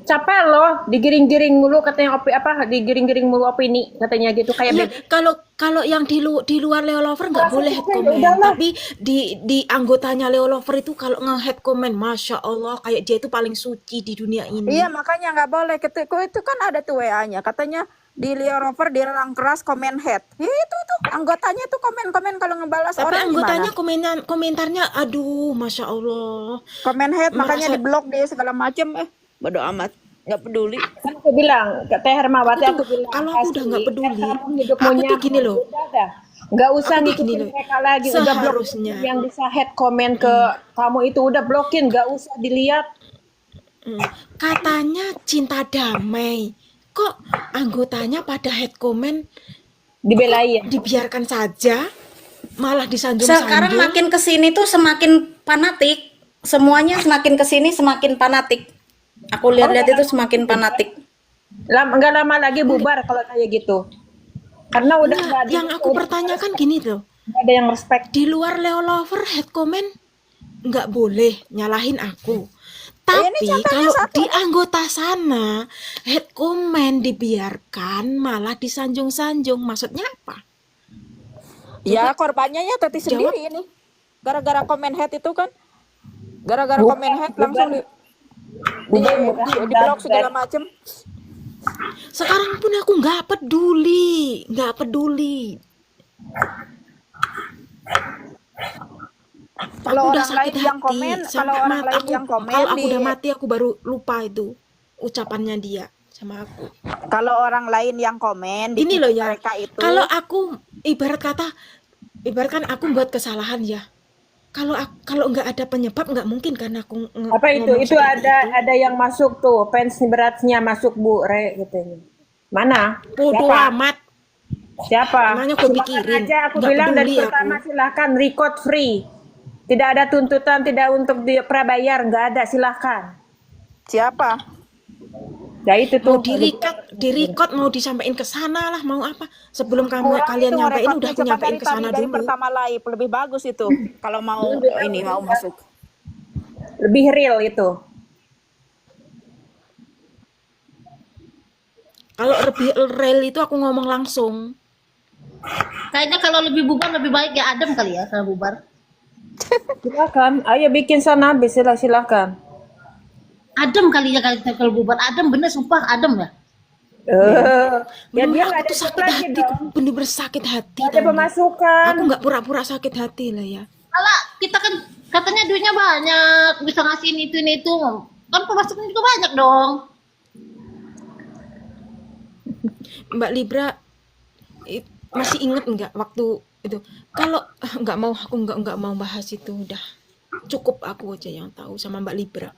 Capek loh, digiring-giring mulu katanya digiring-giring mulu opini katanya gitu kayak Iya, kalau kalau yang di luar Leo Lover nggak boleh head comment, tapi di anggotanya Leo Lover itu kalau nge-head comment, masya Allah, kayak dia itu paling suci di dunia Iya, ini. makanya nggak boleh. Ketika itu kan ada tuh WA-nya, katanya di Leo Rover dirang keras komen head. Ya, itu tuh anggotanya tuh komen-komen kalau ngebalas Tapi orang anggotanya gimana? komentarnya, aduh, masya Allah, Komen head, makanya merasa diblok deh segala macem. Bodo amat, nggak peduli. kan aku bilang ke Teh Hermawati, aku aku tuh bilang kalau aku udah nggak Asri, peduli, kamu hidup aku tuh maunya gini loh, udah dah. Nggak usah aku tuh gini ngikutin loh, mereka lagi, udah blok seharusnya, yang bisa head comment ke kamu itu udah blokin, nggak usah dilihat. katanya cinta damai, kok anggotanya pada head comment, Dibelain. dibiarkan saja, malah Sekarang disanjung-sanjung. makin kesini tuh semakin fanatik. Semuanya semakin kesini semakin fanatik. Aku lihat-lihat itu semakin fanatik. Nggak lama lagi bubar kalau kayak gitu. Karena udah Enggak, nggak ada yang aku pertanyakan gini loh, nggak ada yang respect. di luar Leo Lover head comment nggak boleh nyalahin aku. Ya, ini Tapi contohnya kalau satu. di anggota sana head comment dibiarkan malah disanjung-sanjung, maksudnya apa? Ya, Coba korbannya ya Tati jawab. sendiri ini. Gara-gara komen head itu kan, gara-gara komen head langsung di blok segala macem. Sekarang pun aku nggak peduli, nggak peduli. Kalau Aku udah orang sakit lain yang hati komen, kalau sampai orang lain aku, yang komen kalau aku di udah mati aku baru lupa itu ucapannya dia sama aku. kalau orang lain yang komen di Gini feed loh ya, mereka itu, kalau aku ibaratkan aku buat kesalahan ya. Kalau nggak ada penyebab nggak mungkin kan aku Apa itu? ngomong Itu seperti itu. ada yang masuk tuh, fans beratnya masuk Bu Re gitu. Mana? Bodoh Siapa? amat. Siapa? Emangnya gue Silakan pikirin, aja, aku nggak bilang dari peduli pertama aku. silahkan record free. Tidak ada tuntutan, tidak untuk prabayar, nggak ada, silahkan. siapa? Ya itu Mau tuh. direcord mau disampaikan ke sana lah, mau apa? Sebelum Kurang kalian itu nyampein ngerekodnya, udah aku coba nyampein dari ke tadi sana dari dulu. pertama live lebih bagus itu kalau mau ini mau masuk. Lebih real itu. Kalau lebih real itu aku ngomong langsung. Kayaknya kalau lebih bubar lebih baik ya adem kali ya kalau bubar. Silakan, ayo bikin sana, silakan. Adem kali ya kalau bubar. Adem bener sumpah adem ya. Ya dia Bener, nggak aku ada tuh job sakit lagi hati, dong. bener-bener sakit hati. Nggak ada Tau nggak? pemasukan. Aku nggak pura-pura sakit hati lah ya. Kalau kita kan katanya duitnya banyak, bisa ngasihin itu ini itu. Kan pemasukan juga banyak dong. Mbak Libra masih inget nggak waktu itu? Kalau aku nggak mau bahas itu, udah cukup aku aja yang tahu sama Mbak Libra.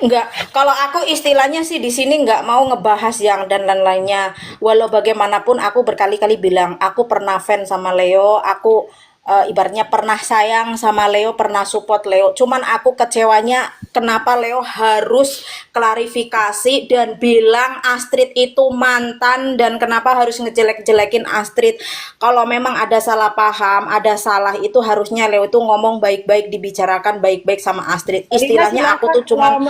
Enggak, kalau aku istilahnya sih di sini nggak mau ngebahas yang dan lain-lainnya. Walau bagaimanapun aku berkali-kali bilang aku pernah fan sama Leo, aku ibaratnya pernah sayang sama Leo, pernah support Leo. Cuman aku kecewanya kenapa Leo harus klarifikasi dan bilang Astrid itu mantan dan kenapa harus ngejelek-jelekin Astrid. Kalau memang ada salah paham, ada salah itu harusnya Leo itu ngomong baik-baik, dibicarakan baik-baik sama Astrid. Istilahnya aku tuh cuman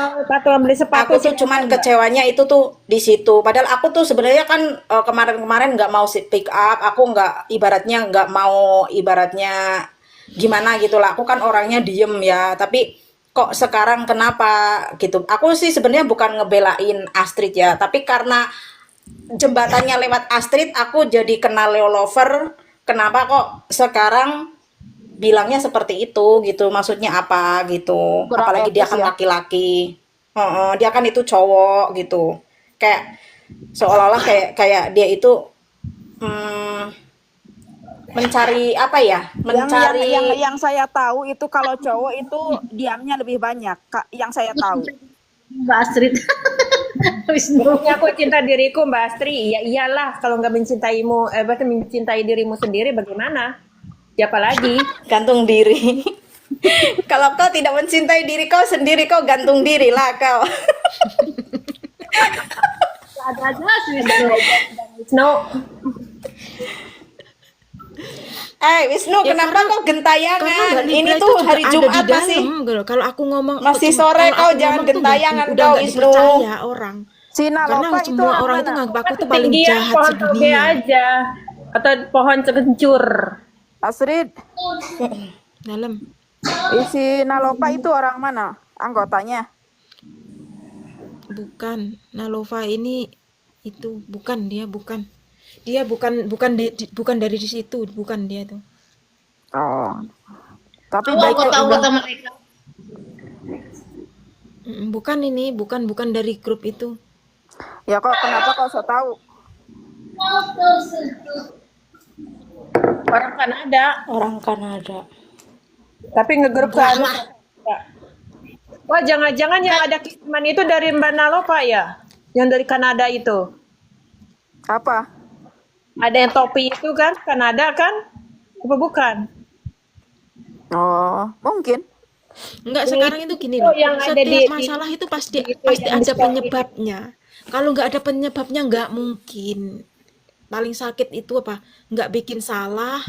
beli sepatu aku tuh cuman kecewanya itu tuh di situ. Padahal aku tuh sebenarnya kan kemarin-kemarin nggak mau pick up, aku nggak ibaratnya nggak mau ibaratnya gimana gitu lah. Aku kan orangnya diem ya, tapi kok sekarang kenapa gitu? Aku sih sebenarnya bukan ngebelain Astrid ya, tapi karena jembatannya lewat Astrid, aku jadi kenal Leo Lover. Kenapa kok sekarang bilangnya seperti itu gitu? Maksudnya apa gitu? Kurang Apalagi dia etis kan ya. laki-laki. Dia kan itu cowok gitu. Kayak seolah-olah kayak dia itu mencari apa ya? Mencari Yang saya tahu itu kalau cowok itu diamnya lebih banyak, Kak, yang saya tahu. Mbak Astrid. Wisnu. Pokoknya aku cinta diriku Mbak Astri. Ya iyalah kalau nggak mencintaimu, berarti mencintai dirimu sendiri bagaimana? Siapa lagi? gantung diri. Kalau kau tidak mencintai diri kau sendiri, kau gantung diri lah kau. Ada aja sih Wisnu. No. Wisnu, Ya kenapa karena kau gentayangan? nggak Ini Libra itu tuh juga hari ada di Jumat dalam masih gitu loh. Kalau aku ngomong masih cuma sore, kalau kau aku jangan ngomong tuh gentayangan udah kau, nggak Wisnu. dipercaya orang. Si Karena Nalopa itu semua orang orang itu mana? nganggap aku tuh paling Ketinggian jahat pohon toge sedunia. aja atau pohon kencur. Astrid, Dalam. si Nalopa itu orang mana? Anggotanya? Bukan. Nalova ini itu bukan dia bukan. Dia bukan dari di situ, bukan dia tuh. Oh. Tapi Tahu baik aku tahu juga. kata mereka. Bukan ini, bukan dari grup itu. Ya kok kenapa kau so tahu? Orang Kanada, Orang Kanada. tapi ngegrup ke anu. Wah, jangan-jangan yang ada kiriman itu dari Mbak Nalopa ya? Yang dari Kanada itu. Apa? Ada yang topi itu kan, Kanada kan? Apa bukan? Oh, mungkin. Enggak, sekarang itu gini Oh, loh. yang ada Setiap di- masalah itu pasti itu pasti yang ada di- penyebabnya. Kalau nggak ada penyebabnya nggak mungkin. Paling sakit itu apa? Nggak bikin salah,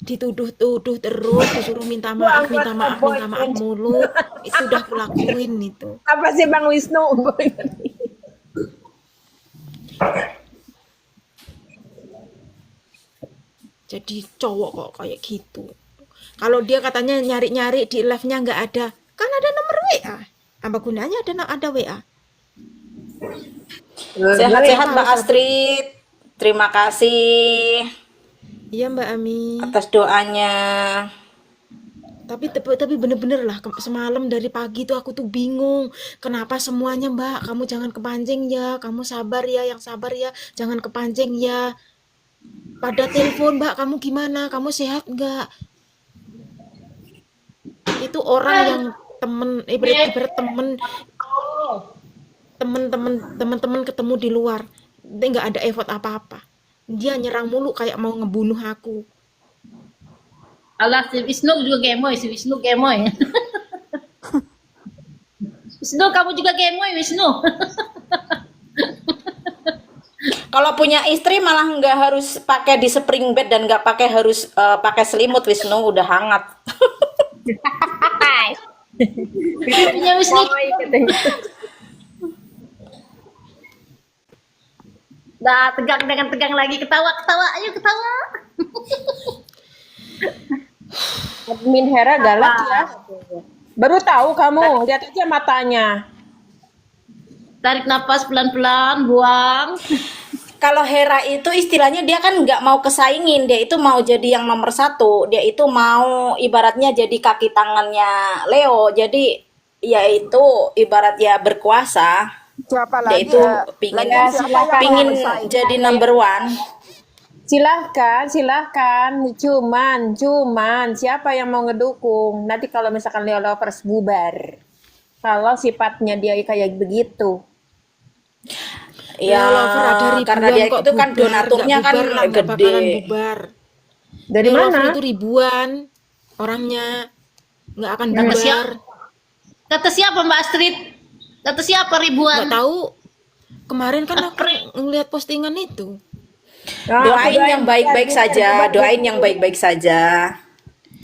dituduh-tuduh terus, disuruh minta maaf mulu. Itu udah aku lakuin itu. Apa sih Bang Wisnu? Jadi cowok kok kayak gitu. Kalau dia katanya nyari-nyari di live-nya nggak ada, kan ada nomor WA. Apa gunanya ada WA? Sehat-sehat Mbak Astrid. Terima kasih Iya Mbak Ami. atas doanya. Tapi bener-bener lah semalam dari pagi tuh aku tuh bingung. Kenapa semuanya Mbak? Kamu jangan kepancing ya. Kamu sabar ya, yang sabar ya. Jangan kepancing ya. Pada telepon Mbak, kamu gimana? Kamu sehat nggak? Itu orang yang ibarat temen ketemu di luar, dia nggak ada effort apa-apa, dia nyerang mulu kayak mau ngebunuh aku. Allah, si Wisnu juga gemoy, si Wisnu gemoy. Wisnu, kamu juga gemoy, Wisnu. Kalau punya istri malah nggak harus pakai di spring bed dan nggak harus pakai selimut, Wisnu udah hangat. Punya Wisnu. Dah tegang dengan tegang lagi, ketawa, ayo ketawa. Admin Hera galak ya. Baru tahu kamu, lihat aja matanya. Tarik napas pelan-pelan, buang. Kalau Hera itu istilahnya dia kan nggak mau kesaingin, dia itu mau jadi yang nomor satu, dia itu mau ibaratnya jadi kaki tangannya Leo, jadi ya itu ibarat ya berkuasa, Siapa dia lagi itu ya? pingin Lagi siapa yang mau pingin bersaing? jadi number one. Silahkan. Cuman siapa yang mau ngedukung? Nanti kalau misalkan Leo Lovers bubar. Kalau sifatnya dia kayak begitu. Ya, Leo Lover ada ribuan karena dia kok itu kan bubar, donaturnya nggak kan bubar lah, nggak gede. bakalan bubar. Dari Leo Lover mana? itu ribuan orangnya, nggak akan Kata bubar. siapa? Kata siapa Mbak Astrid? Kata siapa ribuan? Nggak tahu. Kemarin kan aku ngeliat postingan itu. Nah, Doain aku yang baik-baik saja, doain yang baik-baik saja.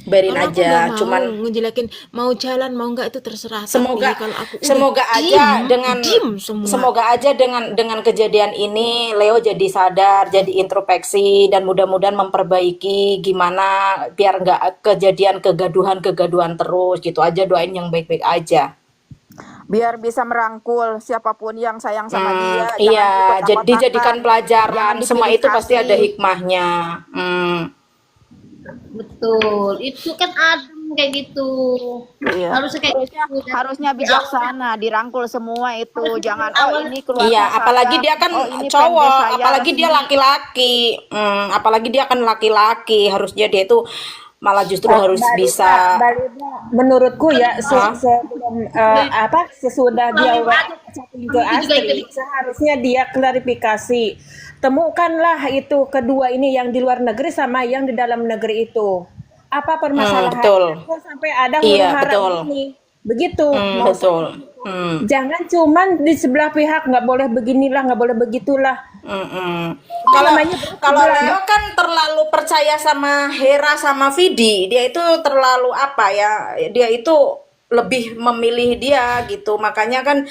Biarin Kalau aku aja, nggak mau cuman ngejelekin, mau jalan mau nggak itu terserah. semoga Tapi kalau aku udah semoga aja dengan diem semua. semoga aja dengan kejadian ini Leo jadi sadar, jadi introspeksi dan mudah-mudahan memperbaiki gimana biar nggak kejadian kegaduhan terus gitu aja, doain yang baik-baik aja. Biar bisa merangkul siapapun yang sayang sama dia. Jangan Iya, jadi dikotak-kotakan. dijadikan pelajaran, Jangan semua itu pasti dipilih ada kasih. hikmahnya. Betul. Itu kan adem kayak gitu. Iya. Harusnya kayak gitu. Harusnya bijaksana, dirangkul semua itu. Jangan ini keluarga Iya, saya, apalagi dia kan ini cowok, fanbase saya, apalagi dia resmi. laki-laki. Apalagi dia kan laki-laki, harusnya dia itu malah justru harus bisa. menurutku ya sebelum sesudah dia chatting ke Astrid, seharusnya dia klarifikasi. Temukanlah itu kedua ini yang di luar negeri sama yang di dalam negeri itu. Apa permasalahannya? Betul. Kok sampai ada Iya, huru-hara betul. ini? Begitu. Mau Betul. Hmm. Jangan cuman di sebelah pihak, nggak boleh beginilah, nggak boleh begitulah. Mm-mm. Itu Kalau namanya kalau bersebelah. Leo kan terlalu percaya sama Hera sama Vidi, dia itu terlalu apa ya? Dia itu lebih memilih dia gitu. Makanya kan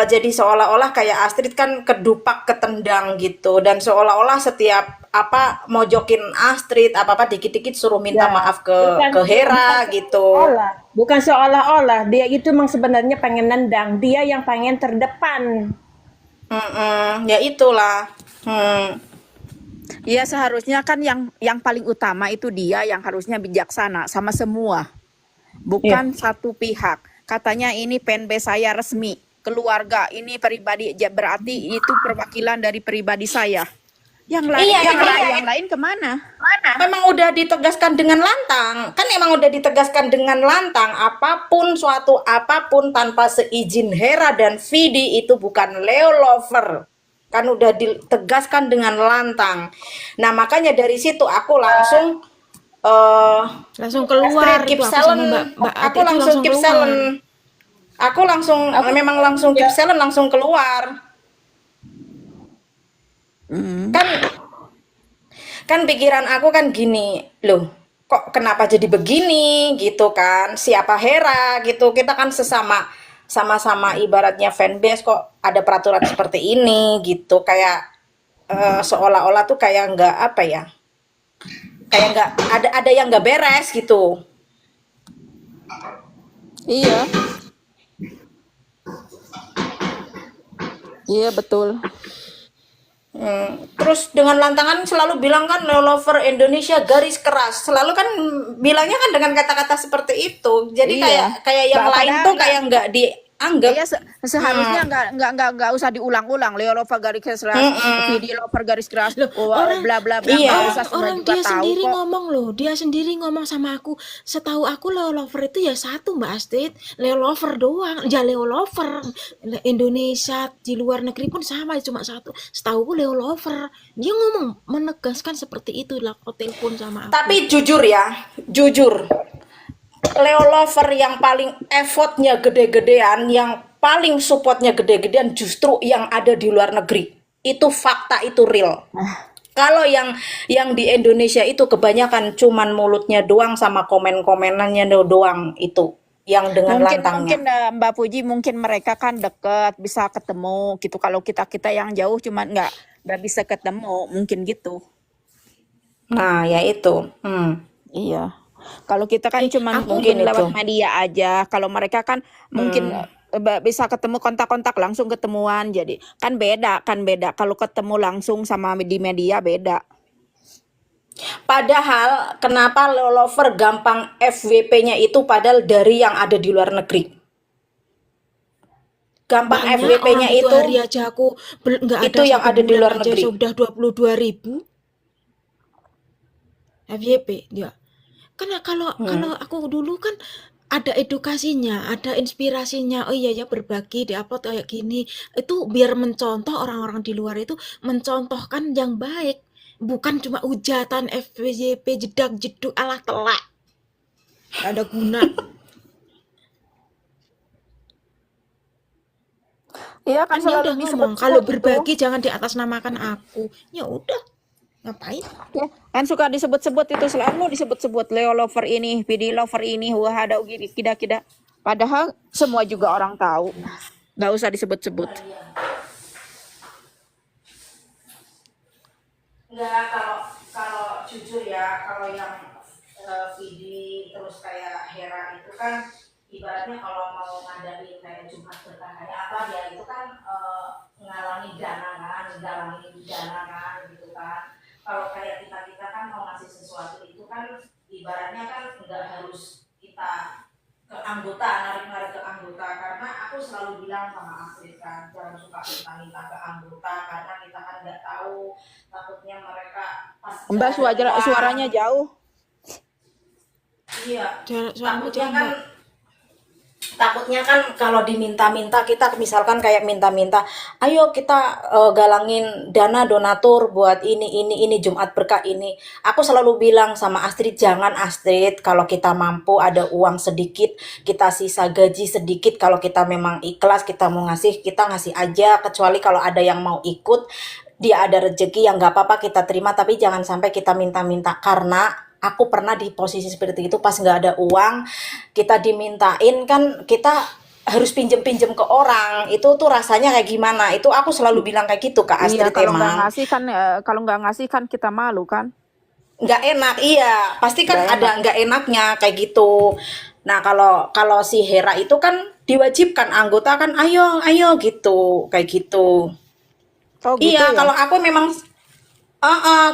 jadi seolah-olah kayak Astrid kan kedupak ketendang gitu dan seolah-olah setiap apa mojokin Astrid apa-apa dikit-dikit suruh minta Ya, maaf bukan ke bukan Hera gitu. seolah-olah, bukan seolah-olah dia itu memang sebenarnya pengen nendang, dia yang pengen terdepan. Mm-mm, ya itulah. Hmm. Ya seharusnya kan yang paling utama itu dia yang harusnya bijaksana sama semua, Iya. bukan satu pihak. Katanya ini fanbase saya resmi, keluarga ini pribadi, berarti itu perwakilan dari pribadi saya. Yang lain Iya, yang lain kemana? memang udah ditegaskan dengan lantang. Kan emang udah ditegaskan dengan lantang. Apapun tanpa seizin Hera dan Vidi itu bukan Leo lover. Kan udah ditegaskan dengan lantang. Nah, makanya dari situ aku langsung Langsung keluar Astrid keep itu aku sama silent. Mbak Aku Ati itu langsung langsung keep keluar. silent. Aku langsung memang langsung keep silent langsung keluar. Hmm. Kan pikiran aku kan gini, loh, kok kenapa jadi begini gitu kan? Siapa Hera gitu. Kita kan sama-sama ibaratnya fanbase kok ada peraturan seperti ini gitu. Kayak seolah-olah tuh kayak nggak apa ya? Kayak nggak ada yang nggak beres gitu. Iya, iya betul. Terus dengan lantangan selalu bilang kan Leo lover Indonesia garis keras. Selalu kan bilangnya kan dengan kata-kata seperti itu. Jadi Iya. kayak yang Nggak, lain padahal tuh kayak nggak dianggap. Iya seharusnya nggak usah diulang-ulang. Leo lover garis keras, Vidi lover garis keras, Loh, orang bla bla bla, Iya. nggak usah semua orang juga dia tahu sendiri kok. ngomong loh, dia sendiri ngomong sama aku. Setahu aku Leo Lover itu ya satu Mbak Astrid, Leo Lover doang. Ya Leo Lover Indonesia di luar negeri pun sama cuma satu. Setahu aku Leo Lover. Dia ngomong menegaskan seperti itu lah kok telepon sama aku. Tapi jujur ya, jujur. Leo lover yang paling effortnya gede-gedean, yang paling supportnya gede-gedean justru yang ada di luar negeri. Itu fakta, itu real. Kalau yang di Indonesia itu kebanyakan cuman mulutnya doang sama komen-komenannya doang itu yang dengan Mungkin lantangnya. Mbak Puji mungkin mereka kan deket bisa ketemu gitu. Kalau kita yang jauh cuman nggak bisa ketemu mungkin gitu. Nah, ya itu. Iya. Kalau kita kan cuman aku mungkin mungkin lewat itu. media aja. Kalau mereka kan mungkin bisa ketemu kontak-kontak langsung ketemuan. Jadi kan beda. Kalau ketemu langsung sama di media beda. Padahal kenapa Leo lover gampang FWP-nya itu padahal dari yang ada di luar negeri. Gampang Banyak FWP-nya orang itu itu hari aja aku nggak ada itu yang satu ada di bulan luar aja negeri. sudah 22.000 FYP dia. Karena kalau aku dulu kan ada edukasinya, ada inspirasinya. Oh iya ya berbagi diupload kayak gini. Itu biar mencontoh orang-orang di luar itu mencontohkan yang baik. Bukan cuma hujatan FYP jedak jeduk alah telak. Gak ada guna. Iya Kan kan dia selalu udah ngomong disebut-sebut kalau itu. berbagi jangan diatasnamakan aku. Ya udah, ngapain? Ya, kan suka disebut-sebut itu selalu disebut-sebut Leo lover ini, Vidi lover ini, wah ada gini kida-kida. Padahal semua juga orang tahu. Nggak usah disebut-sebut. Enggak, kalau jujur ya, kalau yang Vidi terus kayak Hera itu kan ibaratnya kalau mau ngadain kayak Jumat berkah kayak apa dia itu kan ngalangi dana kan gitu kan. Kalau kayak kita kan mau ngasih sesuatu itu kan ibaratnya kan nggak harus kita ke anggota, narik-narik ke anggota, karena aku selalu bilang sama Astrid kan jangan suka minta-minta ke anggota karena kita kan nggak tahu, takutnya mereka pas Mbak suaranya jauh. iya Suaramu takutnya jauh, kan Mbak. takutnya kan kalau diminta-minta, kita misalkan kayak minta-minta, ayo kita galangin dana donatur buat ini Jumat Berkah ini. Aku selalu bilang sama Astrid, jangan Astrid, kalau kita mampu ada uang sedikit, kita sisa gaji sedikit, kalau kita memang ikhlas kita mau ngasih, kita ngasih aja. Kecuali kalau ada yang mau ikut, dia ada rezeki yang nggak apa-apa kita terima, tapi jangan sampai kita minta-minta. Karena aku pernah di posisi seperti itu, pas nggak ada uang kita dimintain, kan kita harus pinjem-pinjem ke orang, itu tuh rasanya kayak gimana. Itu aku selalu bilang kayak gitu ke Iya, Astrid. kalau nggak Emang ngasih kan kalau nggak ngasih kan kita malu kan. nggak enak, iya pasti kan Nggak ada enak. nggak enaknya kayak gitu. Nah, kalau kalau si Hera itu kan diwajibkan anggota kan, ayo ayo gitu, kayak gitu. Oh gitu Iya, ya. kalau aku memang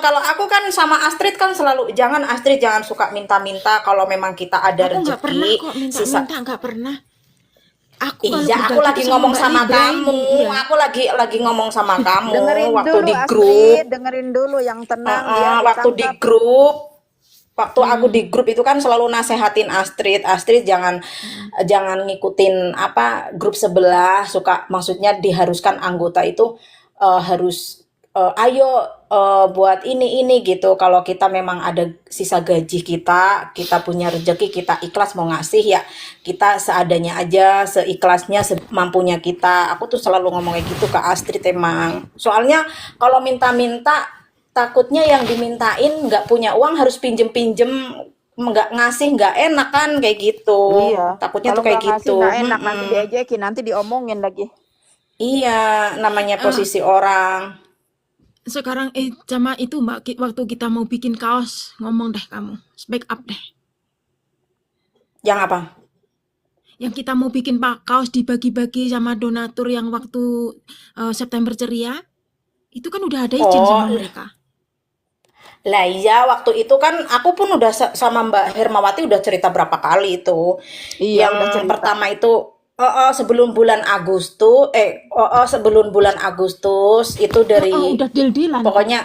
kalau aku kan sama Astrid kan selalu, jangan Astrid, jangan suka minta-minta. Kalau memang kita ada Aku nggak pernah rezeki kok sisa. minta-minta, nggak pernah. Aku kalau Iya, aku berbagi lagi itu sama ngomong Mbak sama Libra kamu. ini, iya. Aku lagi ngomong sama kamu Dengerin waktu dulu di grup. Astrid, dengerin dulu yang tenang dia Waktu di ditangkap. grup, waktu aku di grup itu kan selalu nasehatin Astrid, Astrid jangan jangan ngikutin apa grup sebelah, suka maksudnya diharuskan anggota itu harus ayo buat ini gitu. Kalau kita memang ada sisa gaji kita, kita punya rezeki, kita ikhlas mau ngasih ya, kita seadanya aja, seikhlasnya, semampunya kita. Aku tuh selalu ngomong kayak gitu ke Astrid emang. Soalnya kalau minta-minta, takutnya yang dimintain nggak punya uang, harus pinjem-pinjem, nggak ngasih nggak enak kan, kayak gitu. Iya, Takutnya kalau tuh kayak nggak ngasih gitu. nggak enak, nanti diejekin, nanti diomongin lagi. Iya, namanya Eh, posisi orang. Sekarang sama itu Mbak, waktu kita mau bikin kaos, ngomong deh kamu, speak up deh. Yang apa? Yang kita mau bikin kaos dibagi-bagi sama donatur yang waktu September Ceria, itu kan udah ada izin Oh, sama mereka. lah iya, waktu itu kan aku pun udah sama Mbak Hermawati udah cerita berapa kali itu. Iya, Yang udah cerita. pertama itu sebelum bulan Agustus, sebelum bulan Agustus itu dari Udah deal-dealan kok. pokoknya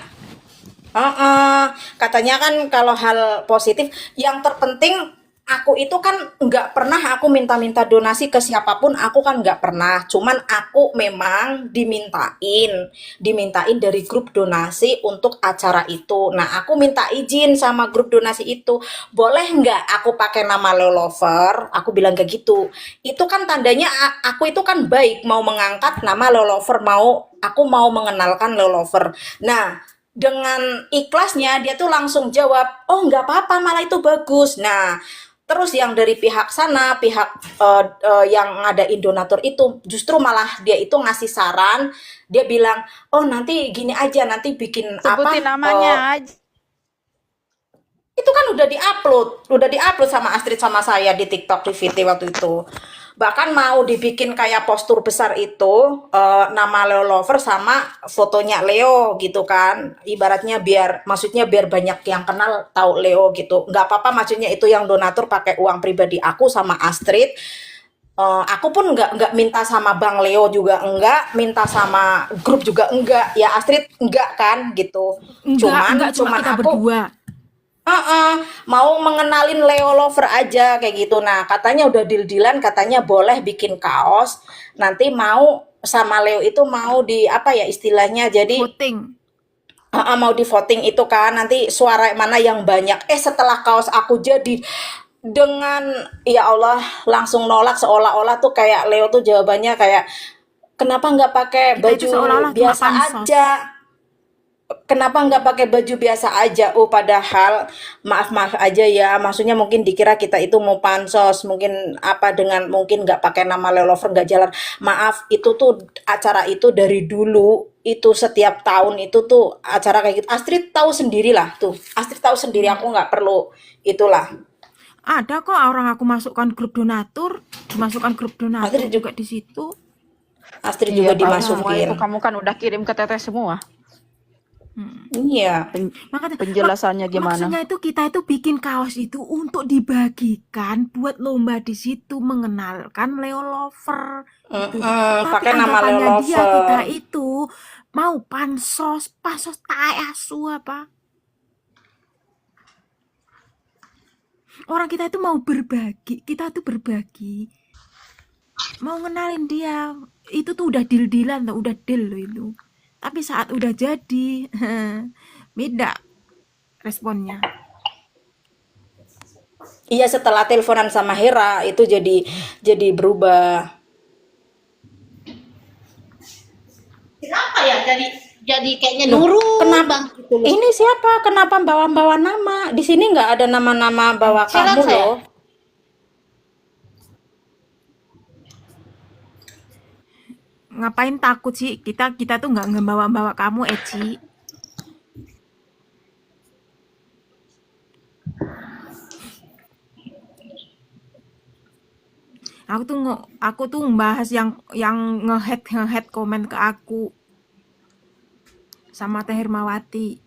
katanya kan kalau hal positif, yang terpenting aku itu kan nggak pernah aku minta-minta donasi ke siapapun, aku kan nggak pernah. Cuman aku memang dimintain dari grup donasi untuk acara itu. Nah, aku minta izin sama grup donasi itu, boleh nggak aku pakai nama Leolover? Aku bilang kayak gitu. Itu kan tandanya aku itu kan baik, mau mengangkat nama Leolover, aku mau mengenalkan Leolover. Nah, dengan ikhlasnya dia tuh langsung jawab, oh nggak apa-apa, malah itu bagus. Nah, terus yang dari pihak sana, pihak yang ngadain donatur itu, justru malah dia itu ngasih saran. Dia bilang, oh nanti gini aja, nanti bikin Sebutin apa, namanya aja. itu kan udah diupload sama Astrid sama saya di TikTok, di VT waktu itu. Bahkan mau dibikin kayak postur besar itu, nama Leo Lover sama fotonya Leo gitu kan. Ibaratnya maksudnya biar banyak yang kenal tahu Leo gitu. Nggak apa-apa, maksudnya itu yang donatur pakai uang pribadi aku sama Astrid. Aku pun nggak minta sama Bang Leo juga enggak, minta sama grup juga enggak. Ya Astrid enggak kan gitu. Enggak, cuma Cuman kita aku berdua. mau mengenalin Leo Lover aja kayak gitu. Nah, katanya udah deal-dealan, katanya boleh bikin kaos. Nanti mau sama Leo itu mau di apa ya istilahnya. Jadi Voting. mau di voting itu kan, nanti suara mana yang banyak. Setelah kaos aku jadi, dengan ya Allah langsung nolak, seolah-olah tuh kayak Leo tuh jawabannya kayak, kenapa nggak pakai Kita itu baju seolah-olah cuma biasa pansos. aja? Kenapa nggak pakai baju biasa aja? Oh, padahal maaf aja ya, maksudnya mungkin dikira kita itu mau pansos, mungkin apa, dengan mungkin nggak pakai nama Lelover nggak jalan. Maaf, itu tuh acara itu dari dulu itu setiap tahun itu tuh acara kayak gitu. Astrid tahu sendiri lah tuh, Astrid tahu sendiri, aku nggak perlu itulah. Ada kok orang aku masukkan grup donatur, dimasukkan grup donatur Astrid juga di situ. Astrid Iya, juga tahu semua dimasukin. itu, kamu kan udah kirim ke teteh semua. Iya. Makanya Penjelasannya gimana? maksudnya itu kita itu bikin kaos itu untuk dibagikan buat lomba di situ, mengenalkan Leo Lover gitu. Tapi Pakai nama anggapannya dia kita Lelover. itu mau pansos tai asu apa? Orang kita itu mau berbagi, kita tuh berbagi. mau ngenalin dia. Itu tuh udah deal-dealan tuh, udah deal loh itu. Tapi saat udah jadi, beda responnya. Iya, setelah teleponan sama Hera itu jadi berubah. Kenapa ya jadi kayaknya Loh, nurut kenapa? bang gitu loh. Ini siapa? Kenapa bawa-bawa nama? Di sini nggak ada nama-nama bawa Heran kamu saya. loh. Ngapain takut sih? Kita tuh nggak ngebawa-bawa kamu, Eci. Aku tuh membahas yang nge-head komen ke aku sama Teh Hermawati.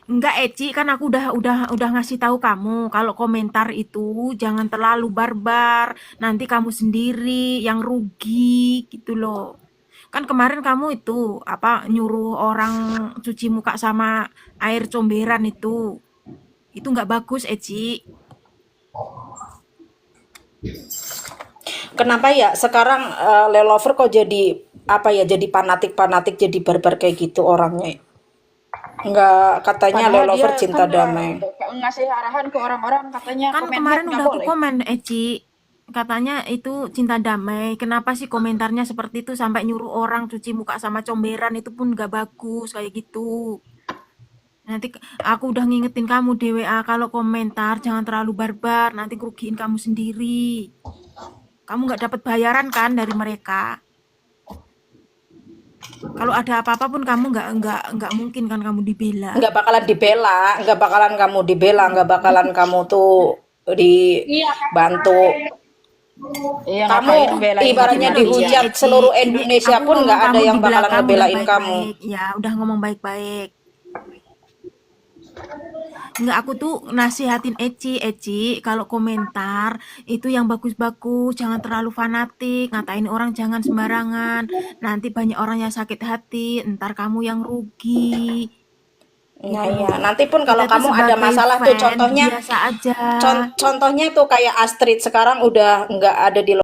Enggak, Eci, kan aku udah ngasih tahu kamu kalau komentar itu jangan terlalu barbar. Nanti kamu sendiri yang rugi gitu loh. Kan kemarin kamu itu apa nyuruh orang cuci muka sama air comberan itu. Itu nggak bagus, Eci. Kenapa ya sekarang Lelover kok jadi apa ya? Jadi fanatik jadi barbar kayak gitu orangnya. Nggak, katanya Padahal dia Lelover cinta kan damai. ngasih arahan ke orang-orang katanya Kan komen hate kemarin nggak udah aku boleh. komen, Eci. Katanya itu cinta damai. Kenapa sih komentarnya seperti itu sampai nyuruh orang cuci muka sama comberan itu pun nggak bagus kayak gitu. Nanti aku udah ngingetin kamu di WA kalau komentar jangan terlalu barbar, nanti kerugiin kamu sendiri. Kamu nggak dapat bayaran kan dari mereka. Kalau ada apa-apa pun kamu nggak mungkin kan kamu dibela. Nggak bakalan dibela, nggak bakalan kamu dibela, nggak bakalan kamu tuh dibantu. Iya, Kamu ngapain belain ibaratnya gini dia? dihujat Eci, seluruh ini Indonesia aku pun ngomong nggak ada kamu yang dibela bakalan kamu udah ngebelain kamu. baik-baik. Ya, udah ngomong baik-baik. Enggak, aku tuh nasihatin Eci, kalau komentar itu yang bagus-bagus, jangan terlalu fanatik, ngatain orang jangan sembarangan. Nanti banyak orang yang sakit hati, ntar kamu yang rugi. Nah Gitu ya, loh. nanti pun kalau Kita tuh kamu ada sebagai masalah tuh fan contohnya biasa aja. contohnya tuh kayak Astrid sekarang udah nggak ada di